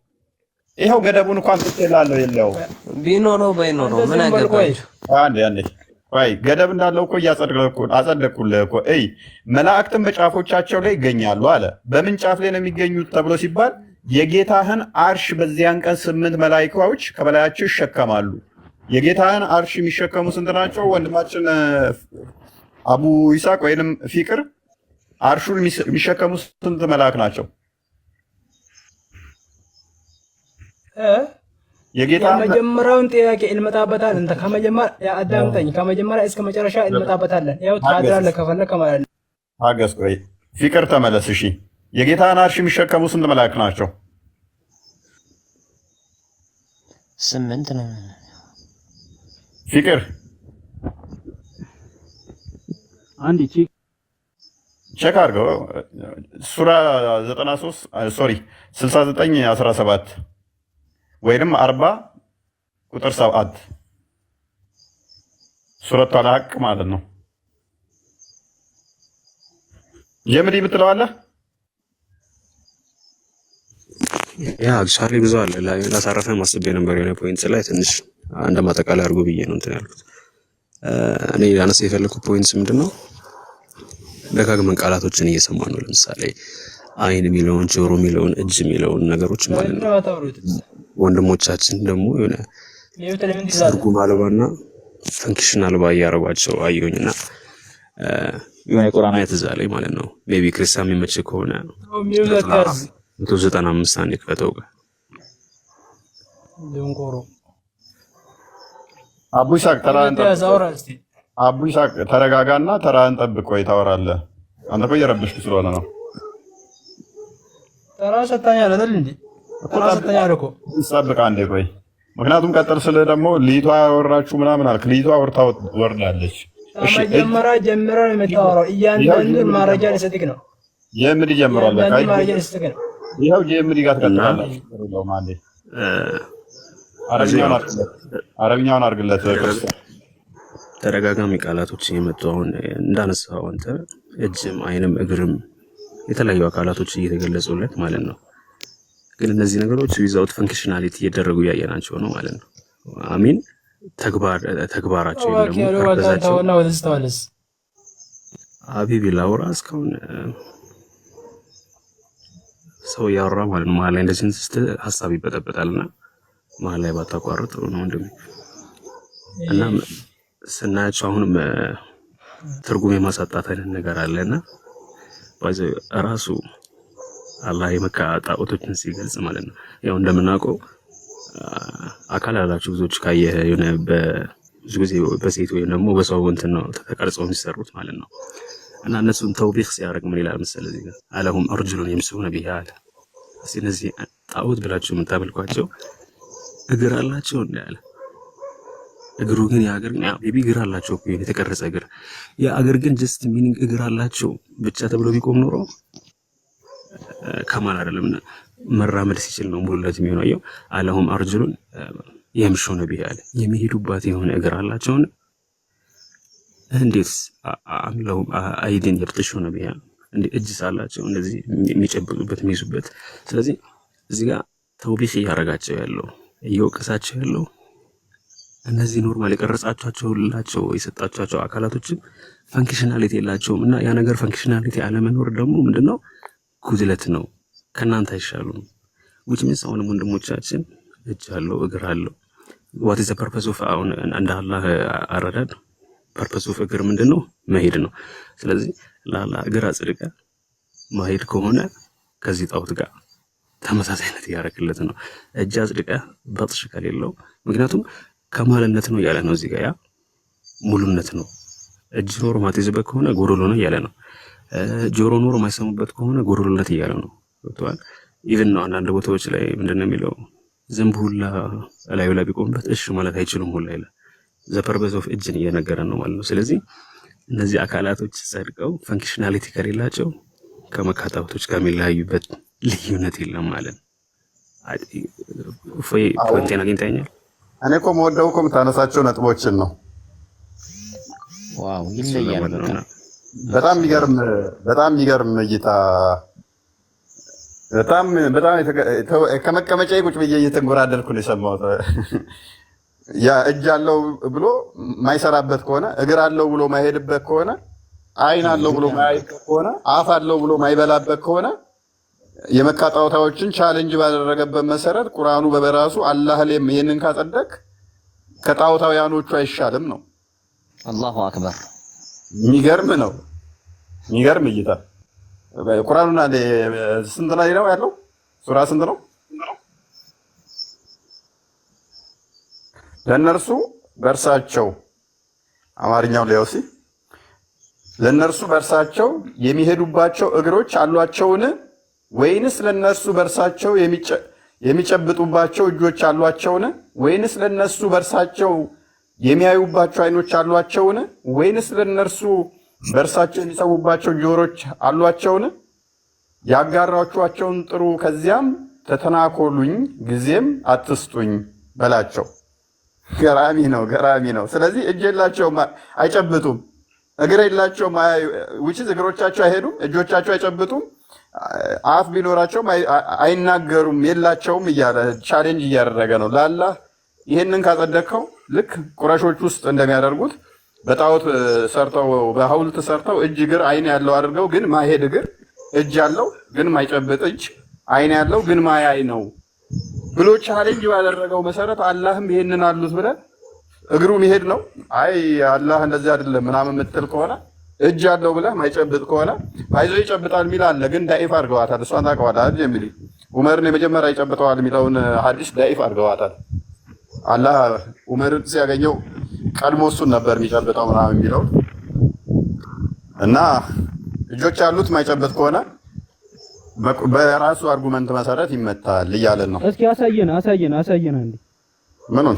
ይኸው ገደቡን እንኳን ትችላለህ የለው ቢኖረው ባይኖረው ምን አገባችሁ? አንዴ ቆይ ገደብ እንዳለው እኮ አጸደቅኩልህ እኮ። መላእክትም በጫፎቻቸው ላይ ይገኛሉ አለ። በምን ጫፍ ላይ ነው የሚገኙት ተብሎ ሲባል የጌታህን አርሽ በዚያን ቀን 8 መላኢካዎች ከበላያቸው ይሸከማሉ። የጌታህን አርሽ የሚሸከሙ ስንት ናቸው? ወንድማችን አቡ ይስሐቅ ወይንም ፊቅር አርሹን የሚሸከሙ ስንት መልአክ ናቸው? የመጀመሪያውን ጥያቄ እንመጣበታለን። እንተ ከመጀመሪያ አዳምጠኝ፣ ከመጀመሪያ እስከ መጨረሻ እንመጣበታለን። ያው ታድራለህ ከፈለክ ማለት ነው። ታገስ። ቆይ ፊቅር ተመለስ። እሺ የጌታን አርሽ የሚሸከሙ ስንት መልአክ ናቸው? 8 ነው። ፊቅር አንድ ቼክ አድርገው። ሱራ 69:17 ወይንም 40 ቁጥር 7 ሱረቱ አልሐቅ ማለት ነው። የምሪ ብትለዋለህ። ያ አክቹአሊ ብዙ አለ ላሳረፈ ማስቤ ነበር። የሆነ ፖይንት ላይ ትንሽ አንድ ማጠቃለያ አድርጎ ብዬ ነው እንትን ያልኩት። እኔ ላነሳ የፈለኩት ፖይንትስ ምንድነው፣ ደጋግመን ቃላቶችን እየሰማን ነው። ለምሳሌ አይን የሚለውን፣ ጆሮ የሚለውን፣ እጅ የሚለውን ነገሮች ማለት ነው። ወንድሞቻችን ደግሞ የሆነ ትርጉም አልባና ፈንክሽን አልባ እያረጓቸው አየሁኝና የሆነ የቁርአን አያት እዛ ላይ ማለት ነው። ሜቢ ክርስቲያን የሚመች ከሆነ 195 አንድ ክፈተው ጋር አቡ ይስሐቅ ተረጋጋና ተራህን ጠብቅ። ቆይ ታወራለህ። አንተ እኮ እየረበሽክ ስለሆነ ነው። ተራ ሰጣኛል አይደል እንዴ? ተራ ሰጣኛል እኮ ጠብቅ አንዴ ቆይ። ምክንያቱም ቀጥል ስለ ደግሞ ልይቷ ያወራችሁ ምናምን አልክ። ልይቷ ወርታ ወርዳለች። መጀመሪያ ጀምረው ነው የምታወራው። እያንዳንዱን ማረጃ ልሰጥክ ነው። የምሪ ጀምሯል። በቃ ማረጃ ልሰጥክ ነው። ይኸው የምሪ ጋር ትቀጥላለህ። አረብኛውን አድርግለት። ተደጋጋሚ ቃላቶች እየመጡ አሁን እንዳነሳው አንተ እጅም አይንም እግርም የተለያዩ አካላቶች እየተገለጹለት ማለት ነው። ግን እነዚህ ነገሮች ዊዛውት ፈንክሽናሊቲ እየደረጉ ያየናቸው ነው ማለት ነው። አሚን ተግባራቸው ደግሞ ተወና ወደዚህ ተመለስ። አቢቢ ላውራ እስካሁን ሰው ያወራ ማለት ነው። መሀል ላይ እንደዚህ ሀሳብ ይበጠበጣልና መሀል ላይ ባታቋርጥ ጥሩ ነው ወንድሜ። እና ስናያቸው አሁንም ትርጉም የማሳጣት አይነት ነገር አለና ራሱ አላህ የመካ ጣዖቶችን ሲገልጽ ማለት ነው። ያው እንደምናውቀው አካል ያላቸው ብዙዎች ካየህ የሆነ ብዙ ጊዜ በሴት ወይም ደግሞ በሰው እንትን ነው ተቀርጸው የሚሰሩት ማለት ነው። እና እነሱን ተውቢኽ ሲያደርግ ምን ይላል መሰለህ እዚህ ጋር አለሁም አርጁሉን የምስሁነ ቢሃ አለ። እነዚህ ጣዖት ብላችሁ የምታመልኳቸው እግር አላቸው እንዳለ እግሩ ግን የአገር ግን ቤቢ እግር አላቸው እኮ የተቀረጸ እግር የአገር ግን ጀስት ሚኒንግ እግር አላቸው ብቻ ተብሎ ቢቆም ኖሮ ከማል አይደለምና መራመድ ሲችል ነው ሙሉለት የሚሆነው። አየው አለሁም አርጁሉን የምሹነ ቢሃ አለ። የሚሄዱባት የሆነ እግር አላቸው። እንዴት አምለው አይዲን የብጥሹነ ቢሃ እንዴ እጅ ሳላቸው እንደዚህ የሚጨብጡበት የሚይዙበት። ስለዚህ እዚህ ጋር ተውቢኽ እያረጋቸው ያለው እየወቀሳቸው ያለው እነዚህ ኖርማል የቀረጻቸው የሰጣቸው አካላቶችም ፈንክሽናሊቲ የላቸውም። እና ያ ነገር ፈንክሽናሊቲ አለመኖር ደግሞ ምንድነው ጉድለት ነው። ከናንተ አይሻሉም። which means አሁንም ወንድሞቻችን እጅ አለው እግር አለው። what is the purpose of አሁን እንደ አላህ አረዳድ purpose of እግር ምንድነው? መሄድ ነው። ስለዚህ ለአላህ እግር አጽድቀ መሄድ ከሆነ ከዚህ ጣውት ጋር ተመሳሳይነት ያደርግለት ነው። እጅ አጽድቀ በጥሽ ከሌለው ምክንያቱም ከማልነት ነው ያለ ነው። እዚህ ጋር ያ ሙሉነት ነው። እጅ ኖሮ ማትይዝበት ከሆነ ጎዶሎ ነው ያለ ነው። ጆሮ ኖሮ ማይሰሙበት ከሆነ ጎዶሎነት እያለ ነው። ወጥቷል። ኢቭን ነው አንዳንድ ቦታዎች ላይ ምንድነው የሚለው ዝንብ ሁላ ላይ ቢቆምበት እሺ ማለት አይችሉም ሁላ ይላል። ዘ ፐርፐዝ ኦፍ እጅን እየነገረን ነው ማለት ነው። ስለዚህ እነዚህ አካላቶች ጸድቀው ፈንክሽናሊቲ ከሌላቸው ከመካታቶች ጋር የሚለያዩበት ልዩነት የለም ማለት ነው። እፎይ ፖይንቴን አግኝተኸኛል? እኔ እኮ የምወደው እኮ የምታነሳቸው ነጥቦችን ነው። ዋው ይለያል። በጣም የሚገርም እይታ። በጣም ከመቀመጫዬ ቁጭ ብዬ እየተንጎራደልኩ ነው የሰማሁት። ያ እጅ አለው ብሎ ማይሰራበት ከሆነ፣ እግር አለው ብሎ ማይሄድበት ከሆነ፣ አይን አለው ብሎ ማያይበት ከሆነ፣ አፍ አለው ብሎ ማይበላበት ከሆነ የመካ ጣዖታዎችን ቻሌንጅ ባደረገበት መሰረት ቁርአኑ በበራሱ አላህ ለም ይሄንን ካጸደቅ ከጣዖታውያኖቹ አይሻልም ነው። አላሁ አክበር። የሚገርም ነው። የሚገርም እይታ። ቁርአኑና ስንት ላይ ነው ያለው? ሱራ ስንት ነው? ለነርሱ በእርሳቸው አማርኛው ሊያውሲ ለነርሱ በእርሳቸው የሚሄዱባቸው እግሮች አሏቸውን? ወይንስ ለነርሱ በእርሳቸው የሚጨብጡባቸው እጆች አሏቸውን? ወይንስ ለነሱ በእርሳቸው የሚያዩባቸው አይኖች አሏቸውን? ወይንስ ለነርሱ በእርሳቸው የሚሰሙባቸው ጆሮች አሏቸውን? ያጋራችኋቸውን ጥሩ፣ ከዚያም ተተናኮሉኝ፣ ጊዜም አትስጡኝ በላቸው። ገራሚ ነው፣ ገራሚ ነው። ስለዚህ እጅ የላቸውም፣ አይጨብጡም። እግር የላቸውም፣ እግሮቻቸው አይሄዱም፣ እጆቻቸው አይጨብጡም። አፍ ቢኖራቸውም አይናገሩም፣ የላቸውም እያለ ቻሌንጅ እያደረገ ነው ለአላህ። ይህንን ካጸደቅከው ልክ ቁረሾች ውስጥ እንደሚያደርጉት በጣዖት ሰርተው በሐውልት ሰርተው እጅ እግር አይን ያለው አድርገው ግን ማይሄድ እግር፣ እጅ ያለው ግን ማይጨብጥ እጅ፣ አይን ያለው ግን ማያይ ነው ብሎ ቻሌንጅ ባደረገው መሰረት አላህም ይሄንን አሉት ብለን እግሩ መሄድ ነው አይ አላህ እንደዚህ አይደለም ምናምን የምትል ከሆነ እጅ ያለው ብለህ ማይጨብጥ ከሆነ አይዞ ይጨብጣል የሚል አለ። ግን ዳኢፍ አድርገዋታል። እሷን ታውቀዋለህ አይደል? የሚል ዑመርን የመጀመሪያ ይጨብጠዋል የሚለውን ሐዲስ ዳኢፍ አድርገዋታል። አላህ ዑመርን ሲያገኘው ቀድሞ እሱን ነበር የሚጨብጠው ምናምን የሚለው እና እጆች ያሉት ማይጨብጥ ከሆነ በራሱ አርጉመንት መሰረት ይመታል እያለን ነው። እስኪ አሳየን አንዴ ምኑን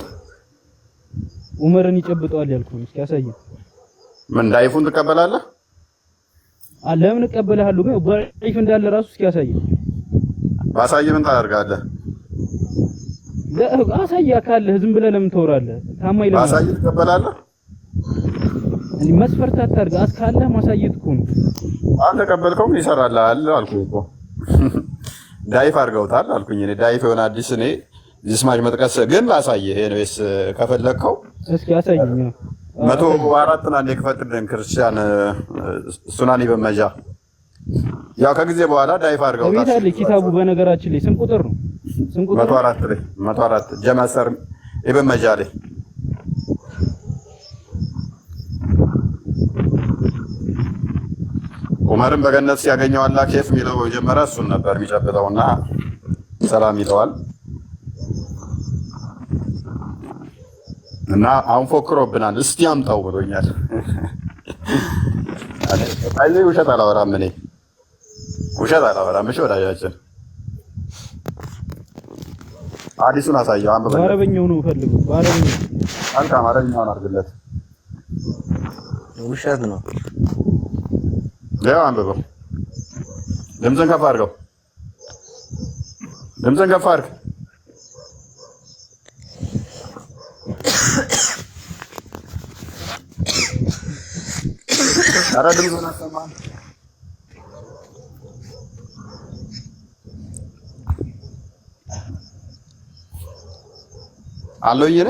ዑመርን ይጨብጠዋል ያልኩህ እስኪ አሳየን። ምን ዳይፉን ትቀበላለህ? ለምን እቀበላለሁ? ግን ዳይፍ እንዳለ ራሱ እስኪ አሳየን። ባሳይ ምን ታደርጋለህ? አሳያ ካለህ ዝም ብለህ ለምን ተወራለህ? ታማኝ ለምን ባሳይ ትቀበላለህ? እኔ መስፈርት አታርግ። አስካለህ ማሳየት እኮ ነው። አልተቀበልከውም ይሰራልሃል አልኩህ እኮ። ዳይፍ አድርገውታል አልኩኝ እኔ። ዳይፍ የሆነ አዲስ እኔ ዚስማጅ መጥቀስ ግን ላሳየህ ኤንዌስ ከፈለግከው እስኪ አሳየኝ። 104 አንዴ ክፈትልን ክርስቲያን ሱናኒ በመጃ ያው ከጊዜ በኋላ ዳይፍ አድርገውታል። ቤት አለ ኪታቡ በነገራችን ላይ ስንት ቁጥር ነው? 104 ላይ 104 ጀማሰር ኢብን መጃ ላይ ዑመርን በገነት ሲያገኘው አላህ ኬፍ የሚለው መጀመሪያ እሱን ነበር የሚጨብጠውና ሰላም ይለዋል። እና አሁን ፎክሮብናል። እስቲ አምጣው ብሎኛል። አይ ውሸት አላወራም እኔ ውሸት አላወራም። እሺ ወዳጃችን አዲሱን አሳየው። አንበበ በአረበኛው ነው ፈልገው። በአረበኛው አንተ አማርኛውን አድርግለት። ውሸት ነው። ያው አንብበው። ድምፅን ከፍ አድርገው። ድምፅን ከፍ አድርግ። ኧረ ድምፁን አሰማን። አለሁኝ እኔ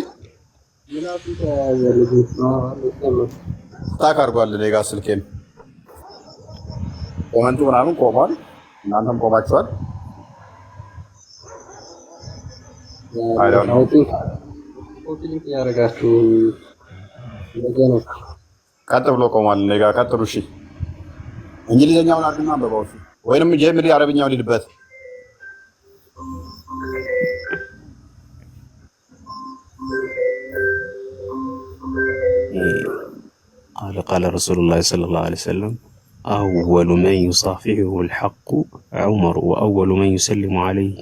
ስታክ አድርጓል እኔ ጋር ስልኬን ኮመንቱ ምናምን ቆሟል። እናንተም ቆማችኋል። ቀጥ ብሎ ቆሟል እኔ ጋር። ቀጥሉ እሺ። እንግሊዘኛውን አድርግና አንብበው ወይንም ጀምሪ አረብኛውን ሂድበት። قال رسول الله صلى الله عليه وسلم أول من يصافحه الحق عمر وأول من يسلم عليه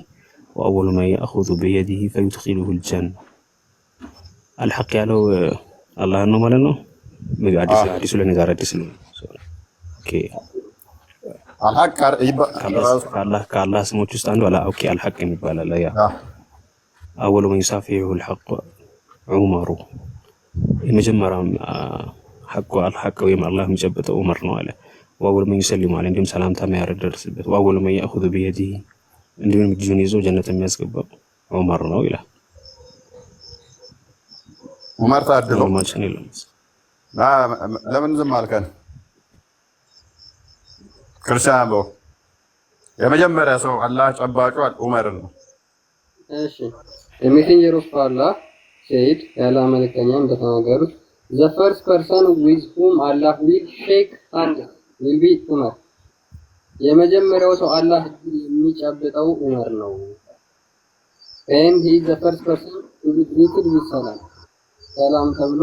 وأول من يأخذ بيده فيدخله الجنة الحق ያለው አላህን ነው ማለት ነው። ሐዲሱ ላይ ነገር አዲስ ነው። ኦኬ ከአላህ ስሞች ውስጥ አንዱ ኦኬ አልሐቅ የሚባል ያ አወሉ መን ዩሳፊሁ አልሐቅ ዑመሩ የመጀመሪያው ሐቁ አልሐቅ ወይም አላህ የሚጨብጠው ዑመር ነው አለ። ወአወሉ መን ዩሰሊሙ አለ እንዲሁም ሰላምታ የሚያደርስበት ወአወሉ መን ያእኹዙ ቢየዲሂ እንዲሁም እጁን ይዞ ጀነት የሚያስገባው ዑመር ነው ይላል። ዑመር ታድሎ ለምን ዝም አልከን? ክርስቲያን ነው የመጀመሪያ ሰው አላህ ጨባጩ ዑመር ነው። እሺ the messenger of Allah said ያላ መልእክተኛ እንደተናገሩት the first person with whom Allah will shake hands will be ዑመር የመጀመሪያው ሰው አላህ የሚጨብጠው ዑመር ነው። and he is the first person to be greeted with salam ሰላም ተብሎ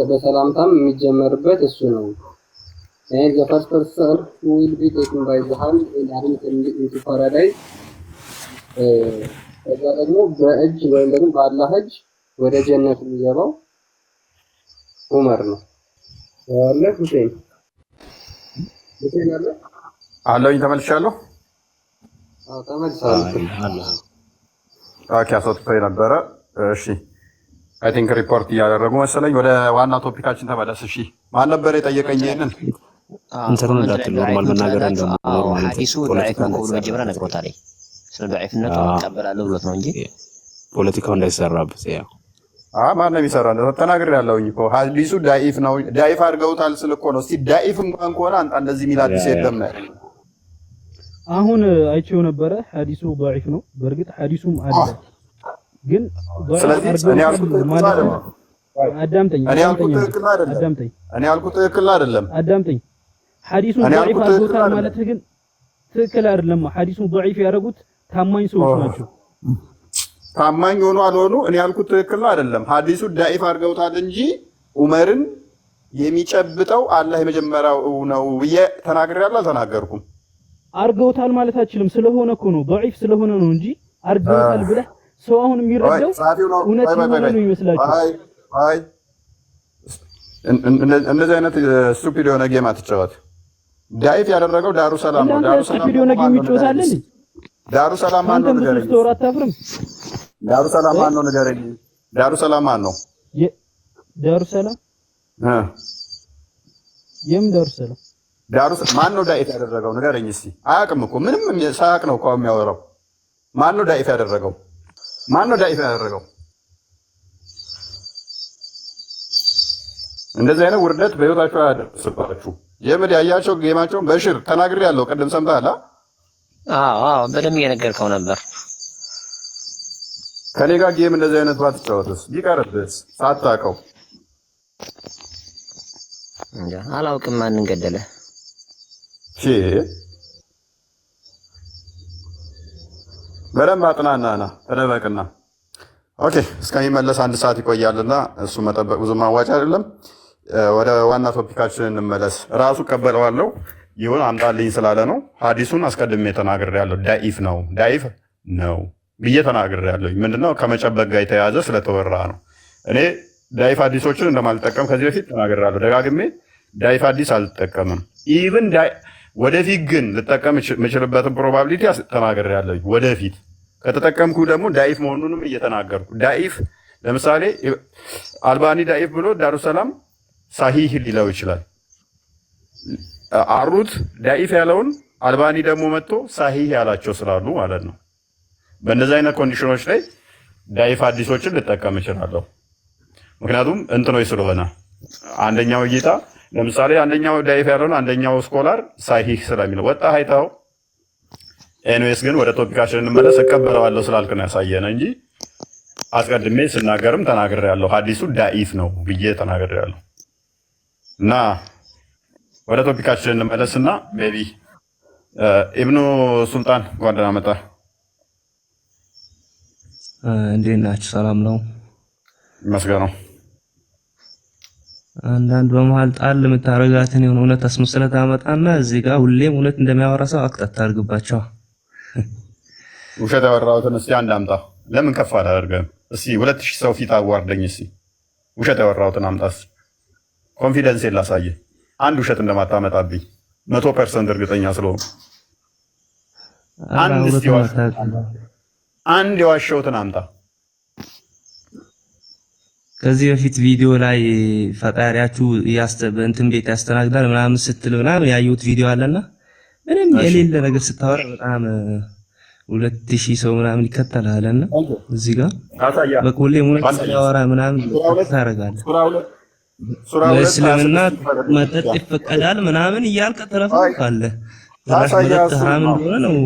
በሰላምታም የሚጀመርበት እሱ ነው። and the first person who will be taken by the hand and admitted into paradise ከዛ ደግሞ በእጅ ወይም ደግሞ በአላህ እጅ ወደ ጀነት የሚገባው ዑመር ነው። ያለ ሁሴን አለ አለኝ ተመልሻለሁ። ተመልሳለሁ። ኦኬ አስወጥቶኝ ነበረ። እሺ አይ ቲንክ ሪፖርት እያደረጉ መሰለኝ። ወደ ዋና ቶፒካችን ተመለስ። እሺ ማን ነበር የጠየቀኝ ይሄንን? እንትሩን እንዳትል ኖርማል መናገር እንደው ሐዲሱ ዳዒፍ ነው ብሎ መጀመሪያ ነግሮታል። ስለ ዳዒፍነቱ ተቀበላለሁ ብሎት ነው እንጂ ፖለቲካው እንዳይሰራበት ያ ማን ነው የሚሰራው? ተናግሬያለሁኝ እኮ ሐዲሱ ዳዒፍ ነው። ዳዒፍ አድርገውታል ስል እኮ ነው። እስቲ ዳዒፍ እንኳን ከሆነ አንተ እንደዚህ የሚል ሐዲስ የለም ነው። አሁን አይቼው ነበረ ሐዲሱ ዳዒፍ ነው። በእርግጥ ሐዲሱም አለ ግን ስለዚህ እኔ ያልኩት አዳምጠኝ። እኔ ያልኩት ትክክል አይደለም። አዳምጠኝ። ሐዲሱን ዳዒፍ አድርገውታል ማለት ግን ትክክል አይደለም። ሐዲሱን ዳዒፍ ያደረጉት ታማኝ ሰዎች ናቸው። ታማኝ ሆኖ አልሆኑ እኔ ያልኩት ትክክል አይደለም። ሐዲሱ ዳዒፍ አድርገውታል እንጂ ዑመርን የሚጨብጠው አላህ የመጀመሪያው ነው ብዬ ተናግሬያለሁ። አልተናገርኩም። አድርገውታል ማለት አችልም ስለሆነ እኮ ነው ዳዒፍ ስለሆነ ነው እንጂ አድርገውታል ብለህ ሰው አሁን የሚረዳው እውነት የሆነ ነው ይመስላችሁ? አይ እንደዚህ አይነት ስቱፒድ የሆነ ጌም አትጫወት። ዳዒፍ ያደረገው ዳሩ ሰላም ነው። ዳሩ ሰላም ስቱፒድ የሆነ ጌም ይጫወታል እንዴ? ዳሩ ሰላም ማን ነው ንገረኝ። ዳሩ ሰላም ማን ነው ንገረኝ። ዳሩ ሰላም ማን ነው? ዳሩ ሰላም የም ዳሩ ሰላም ዳሩ ማን ነው ዳዒፍ ያደረገው ንገረኝ እስቲ። አያውቅም እኮ ምንም ሳያውቅ ነው እኮ የሚያወራው። ማን ነው ዳዒፍ ያደረገው? ማን ነው ዳዒፍ ያደረገው? እንደዚህ አይነት ውርደት በህይወታችሁ አያደርስባችሁ። የምድ ያያቸው ጌማቸውን በሽር ተናግሬያለሁ። ቅድም ሰምተሃል? አዎ በደንብ እየነገርከው ነበር። ከኔ ጋር ጌም እንደዚህ አይነት ባትጫወትስ ቢቀርብስ ሳታውቀው? እንጃ አላውቅም። ማንን ገደለ? በደንብ አጥናና ተደበቅና። ኦኬ እስከሚመለስ 1 ሰዓት ይቆያልና እሱ መጠበቅ ብዙ ማዋጭ አይደለም። ወደ ዋና ቶፒካችን እንመለስ። ራሱ ቀበለዋለሁ ይሁን አምጣልኝ ስላለ ነው። ሐዲሱን አስቀድሜ ተናግሬያለሁ። ዳዒፍ ነው ብዬ ተናግሬያለሁ። ምንድነው ከመጨበቅ ጋር የተያያዘ ስለተወራ ነው። እኔ ዳዒፍ ሐዲሶችን እንደማልጠቀም ከዚህ በፊት ተናግሬያለሁ። ደጋግሜ ዳዒፍ ሐዲስ አልጠቀምም። ኢቭን ወደፊት ግን ልጠቀም የምችልበትን ፕሮባቢሊቲ ተናግሬያለሁ። ወደፊት ከተጠቀምኩ ደግሞ ዳዒፍ መሆኑንም እየተናገርኩ ዳዒፍ ለምሳሌ አልባኒ ዳዒፍ ብሎ ዳሩሰላም ሳሂህ ሊለው ይችላል። አሩት ዳዒፍ ያለውን አልባኒ ደግሞ መጥቶ ሳሂህ ያላቸው ስላሉ ማለት ነው። በእነዚህ አይነት ኮንዲሽኖች ላይ ዳዒፍ ሐዲሶችን ልጠቀም እችላለሁ። ምክንያቱም እንትኖች ስለሆነ አንደኛው እይታ ለምሳሌ አንደኛው ዳዒፍ ያለውን አንደኛው ስኮላር ሳሂህ ስለሚለው ወጣ አይታው። ኤንዌስ ግን ወደ ቶፒካችን እንመለስ። እቀበለዋለሁ ስላልክ ነው ያሳየነ እንጂ አስቀድሜ ስናገርም ተናግሬያለሁ። ሐዲሱ ዳዒፍ ነው ብዬ ተናግሬያለሁ። እና ወደ ቶፒካችን እንመለስና ቤቢ ኢብኑ ሱልጣን እንኳን ደህና መጣ። እንዴት ናችሁ? ሰላም ነው ይመስገነው። አንዳንድ በመሀል ጣል የምታረጋትን የሆነ እውነት አስመስለህ ታመጣና እዚህ ጋር ሁሌም እውነት እንደሚያወራ ሰው አክት አታርግባቸው። ውሸት ያወራሁትን እስቲ አንድ አምጣ። ለምን ከፍ አላደርገም? እስቲ 2000 ሰው ፊት አዋርደኝ። እስቲ ውሸት ያወራሁትን አምጣ። ኮንፊደንስ ላሳየህ፣ አንድ ውሸት እንደማታመጣብኝ 100% እርግጠኛ ስለሆነ አንድ የዋሸሁትን አምጣ። ከዚህ በፊት ቪዲዮ ላይ ፈጣሪያችሁ እንትን ቤት ያስተናግዳል ምናምን ስትል ምናምን ያየሁት ቪዲዮ አለና ምንም የሌለ ነገር ስታወራ በጣም 2000 ሰው ምናምን ይከተላልና እዚህ ጋር በቆሌ ሙነት ሲያወራ ምናምን ታረጋለህ። ለእስልምና መጠጥ ይፈቀዳል ምናምን እያልክ ተረፈካለህ። መጠጥ ሐራም እንደሆነ ነው።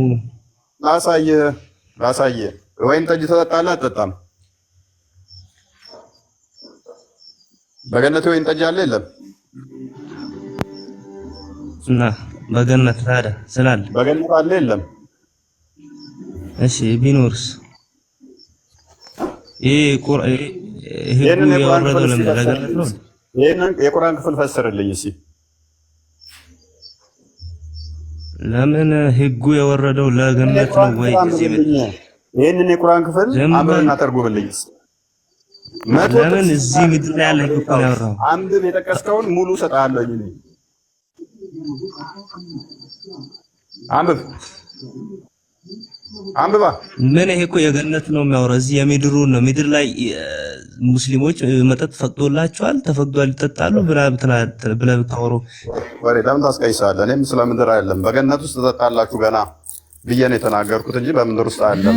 ላሳየህ። ወይን ጠጅ ትጠጣለህ አትጠጣም? በገነት ወይን ጠጅ አለ የለም? እና በገነት ታዲያ ስላለ በገነት አለ የለም? እሺ ቢኖርስ? ህጉ የወረደው ለምን ለገነት ነው? ይሄንን የቁርአን ክፍል ፈስርልኝ እስኪ። ለምን ህጉ የወረደው ለገነት ነው ወይ? ይሄንን የቁርአን ክፍል አምረና ተርጉምልኝ። ለምን እዚህ ምድር ላይ ያለ ህግ ነው ያወራው? አንብብ፣ የጠቀስከውን ሙሉ ሰጣለሁ እኔ። አንብባ። ምን ይሄ እኮ የገነት ነው የሚያወራው፣ እዚህ የምድሩን ነው። ምድር ላይ ሙስሊሞች መጠጥ ፈቅዶላቸዋል፣ ተፈቅዷል፣ ይጠጣሉ ብለህ ብታወሩ ወሬ ለምን ታስቀይሳለህ? እኔም ስለ ምድር አይደለም በገነት ውስጥ ትጠጣላችሁ ገና ብዬ ነው የተናገርኩት እንጂ በምድር ውስጥ አይደለም።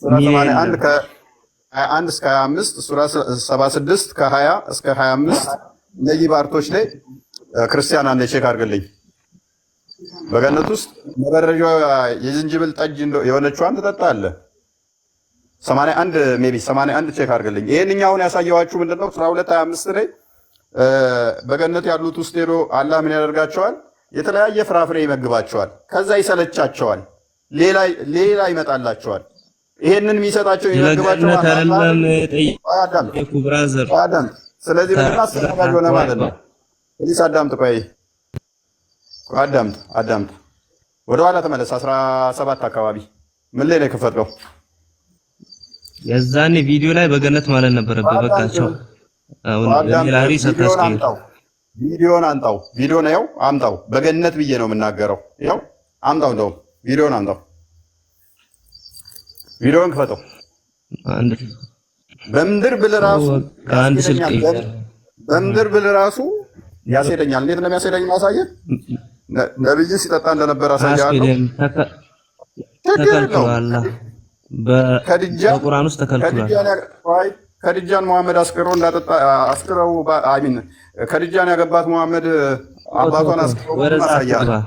ሱራ 81 ከ21 እስከ 25 ሱራ 76 ከ20 እስከ 25 እነዚህ ባርቶች ላይ ክርስቲያን አንዴ ቼክ አድርግልኝ። በገነት ውስጥ መበረጃ የዝንጅብል ጠጅ የሆነችዋን ትጠጣለህ። 81 ሜቢ 81 ቼክ አድርግልኝ። ይሄንኛውን ያሳየዋችሁ ምንድነው? ሱራ 2:25 ላይ በገነት ያሉት ውስጥ ሄዶ አላህ ምን ያደርጋቸዋል? የተለያየ ፍራፍሬ ይመግባቸዋል። ከዛ ይሰለቻቸዋል፣ ሌላ ይመጣላቸዋል። ይሄንን የሚሰጣቸው ይመግባቸው አዳም። ስለዚህ ምንድነው አስተናጋጅ ሆነ ማለት ነው። ፕሊስ አዳምጥ፣ ቆይ አዳምጥ። ወደ ኋላ ተመለስ። 17 አካባቢ ምን ላይ ነው የከፈትከው? የዛኔ ቪዲዮ ላይ በገነት ማለት ነበረበት። በቃቸው አሁን ሌላ ሪስ አታስቀኝ። ቪዲዮን አንጣው። ቪዲዮ ነው አምጣው። በገነት ብዬ ነው የምናገረው። ይኸው አምጣው። እንደውም ቪዲዮን አምጣው። ቪዲዮን ክፈተው። በምድር ብል ራሱ በምድር ብል ራሱ ያስሄደኛል። እንዴት ነው የሚያስሄደኝ? ማሳየህ ነብይ ሲጠጣ እንደነበረ አሳያለሁ። ተከልክሏል። በቁርአን ውስጥ ተከልክሏል። ከድጃን መሐመድ አስክረው አሚን ከድጃን ያገባት መሐመድ አባቷን አስክረው አሳያለሁ።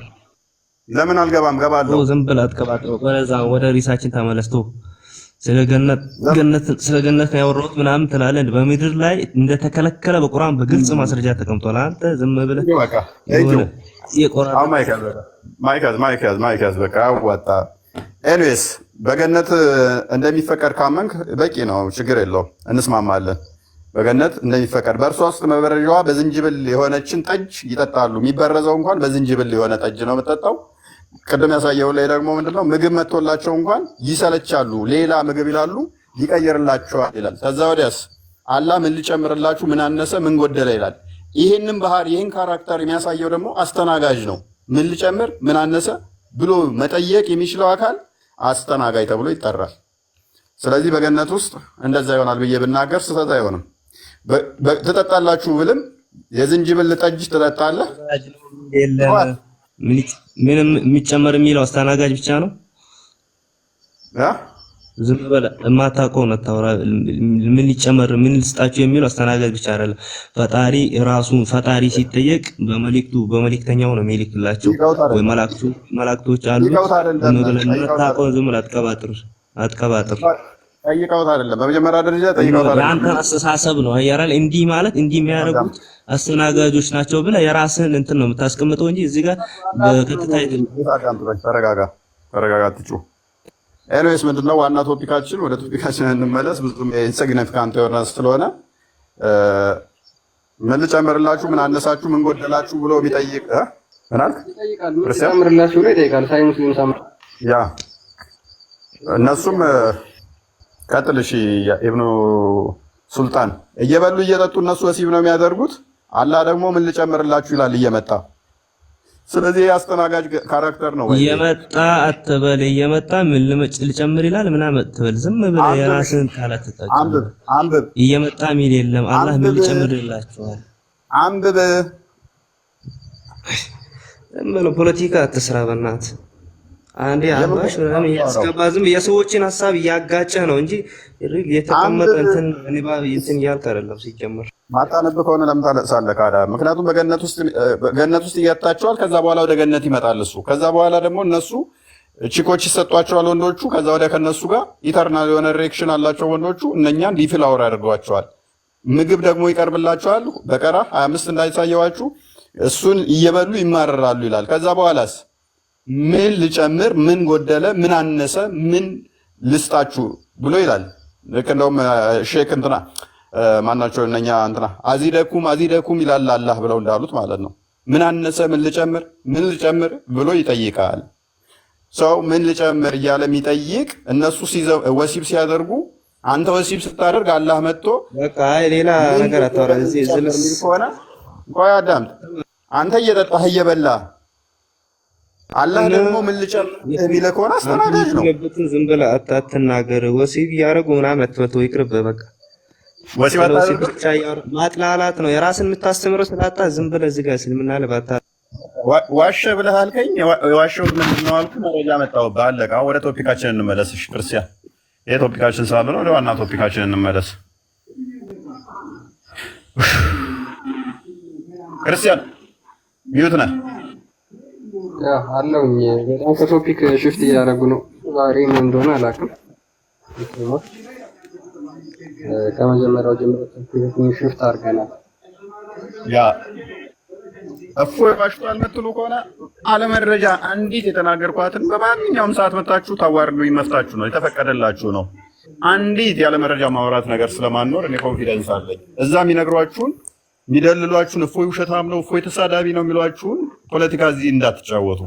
ለምን አልገባም? ገባለሁ። ዝም ብለህ አትቀባጥረው። ወደ ሪሳችን ተመለስቶ ስለ ገነት ነው ያወራሁት ምናምን ትላለህ። በምድር ላይ እንደተከለከለ በቁርአን በግልጽ ማስረጃ ተቀምጧል። አንተ ዝም ብለህ ማይካዝ በቃ ወጣ። ኤኒዌይስ በገነት እንደሚፈቀድ ካመንክ በቂ ነው፣ ችግር የለውም፣ እንስማማለን። በገነት እንደሚፈቀድ በእርሷ ውስጥ መበረዣዋ በዝንጅብል የሆነችን ጠጅ ይጠጣሉ። የሚበረዘው እንኳን በዝንጅብል የሆነ ጠጅ ነው የምጠጣው። ቅድም ያሳየው ላይ ደግሞ ምንድነው ምግብ መጥቶላቸው እንኳን ይሰለቻሉ፣ ሌላ ምግብ ይላሉ፣ ይቀየርላቸዋል ይላል። ከዛ ወዲያስ አላህ ምን ሊጨምርላችሁ፣ ምን አነሰ፣ ምን ጎደለ ይላል። ይህንን ባህሪ ይህን ካራክተር የሚያሳየው ደግሞ አስተናጋጅ ነው። ምን ሊጨምር፣ ምን አነሰ ብሎ መጠየቅ የሚችለው አካል አስተናጋጅ ተብሎ ይጠራል። ስለዚህ በገነት ውስጥ እንደዛ ይሆናል ብዬ ብናገር ስህተት አይሆንም። ትጠጣላችሁ ብልም የዝንጅብል ጠጅ ትጠጣለህ። ምንም የሚጨመር የሚለው አስተናጋጅ ብቻ ነው። ዝም በለ የማታውቀው ነው ታወራ። ምን ሊጨመር ምን ልስጣችሁ የሚለው አስተናጋጅ ብቻ አይደለም። ፈጣሪ ሲጠየቅ በመልእክተኛው ነው የሚልክላቸው ወይ መላእክቶች አሉ። ዝም ብለህ የማታውቀው ዝም ብለህ አትቀባጥር። ጠይቀውት አይደለም። በመጀመሪያ ደረጃ ጠይቀውት አይደለም። የአንተ አስተሳሰብ ነው አያራል። እንዲህ ማለት እንዲህ የሚያደርጉት አስተናጋጆች ናቸው ብለህ የራስህን እንትን ነው የምታስቀምጠው እንጂ እዚህ ጋር በቀጥታ ተረጋጋ፣ አትጩህ። ኤኒዌይስ ምንድነው ዋና ቶፒካችን? ወደ ቶፒካችን እንመለስ። ብዙም ኢንሲግኒፊካንት የሆነ ስለሆነ ምን ልጨምርላችሁ፣ ምን አነሳችሁ፣ ምን ጎደላችሁ ብሎ ቢጠይቅ ምናልክ ልጨምርላችሁ ብሎ ይጠይቃል። ሳይ ሙስሊም ሰማ ያ እነሱም ቀጥል። እሺ ኢብኑ ሱልጣን እየበሉ እየጠጡ እነሱ ወሲብ ነው የሚያደርጉት። አላህ ደግሞ ምን ልጨምርላችሁ ይላል እየመጣ። ስለዚህ የአስተናጋጅ ካራክተር ነው ወይ እየመጣ አትበል፣ እየመጣ ምን ልጨምር ይላል ምናምን አትበል። ዝም ብለህ የራስህን ቃላት ተጠቀም። አንብብ። እየመጣ ሚል የለም። አላህ ምን ልጨምርላችኋል? አንብብ። ዝም ብለህ ፖለቲካ አትስራ በእናትህ። አንዴ አባሽ ምናምን ያስገባ ዝም የሰዎችን ሀሳብ እያጋጨ ነው እንጂ የተቀመጠ እንትን ንባብ እንትን እያልክ አይደለም ሲጀመር። ማታነብ ከሆነ ለምን ታለቅሳለህ? ካዳ ምክንያቱም በገነት ውስጥ እያታቸዋል። ከዛ በኋላ ወደ ገነት ይመጣል እሱ። ከዛ በኋላ ደግሞ እነሱ ቺኮች ይሰጧቸዋል ወንዶቹ። ከዛ ወዲያ ከነሱ ጋር ኢተርናል የሆነ ሪኤክሽን አላቸው ወንዶቹ። እነኛን ዲፍላወር ያደርጓቸዋል። ምግብ ደግሞ ይቀርብላቸዋል። በቀራ 25 እንዳይሳየዋችሁ እሱን እየበሉ ይማረራሉ ይላል። ከዛ በኋላስ ምን ልጨምር፣ ምን ጎደለ፣ ምን አነሰ፣ ምን ልስጣችሁ ብሎ ይላል። ልክ እንደውም ሼክ እንትና ማናቸው እነኛ እንትና አዚደኩም ይላል አላህ ብለው እንዳሉት ማለት ነው። ምን አነሰ፣ ምን ልጨምር ብሎ ይጠይቃል። ሰው ምን ልጨምር እያለ የሚጠይቅ እነሱ ወሲብ ሲያደርጉ አንተ ወሲብ ስታደርግ አላህ መጥቶ በቃ ሌላ ነገር አታወራ። እዚህ ዝልስ ከሆነ ቆይ አዳምጥ። አንተ እየጠጣህ እየበላህ አላህ ደግሞ ምን ልጨምር የሚል ከሆነ አስተናጋጅ ነው። ዝም ብለህ አትናገር። ወሲብ እያደረጉ ምናምን አትበል። ይቅርብህ በቃ። ወሲብ ብቻ ማጥላላት ነው። የራስን የምታስተምረው ስላጣ ዝም ብለህ እዚህ ጋር እስልምና ለባታ ዋሸ ብለህ አልከኝ። የዋሸው ምንድን ነው አልኩ። መረጃ መጣሁብህ። አለቀ። አሁን ወደ ቶፒካችን እንመለስ። እሺ ክርስቲያን፣ ይሄ ቶፒካችን ስላልሆነ ወደ ዋና ቶፒካችን እንመለስ። ክርስቲያን ሚዩት ነህ? አለውኝ። በጣም ከቶፒክ ሽፍት እያደረጉ ነው። ዛሬ ምን እንደሆነ አላውቅም። ከመጀመሪያው ጀምሮ ቶፒክ ሽፍት አድርገናል። ያ እፎይ ዋሽቷል የምትሉ ከሆነ አለመረጃ አንዲት የተናገርኳትን በማንኛውም ሰዓት መታችሁ ታዋርዱኝ መፍታችሁ ነው፣ የተፈቀደላችሁ ነው። አንዲት ያለመረጃ ማውራት ነገር ስለማንኖር እኔ ኮንፊደንስ አለኝ። እዛ የሚነግሯችሁን የሚደልሏችሁን እፎይ ውሸታም ነው፣ እፎይ ተሳዳቢ ነው የሚሏችሁን ፖለቲካ እዚህ እንዳትጫወቱ።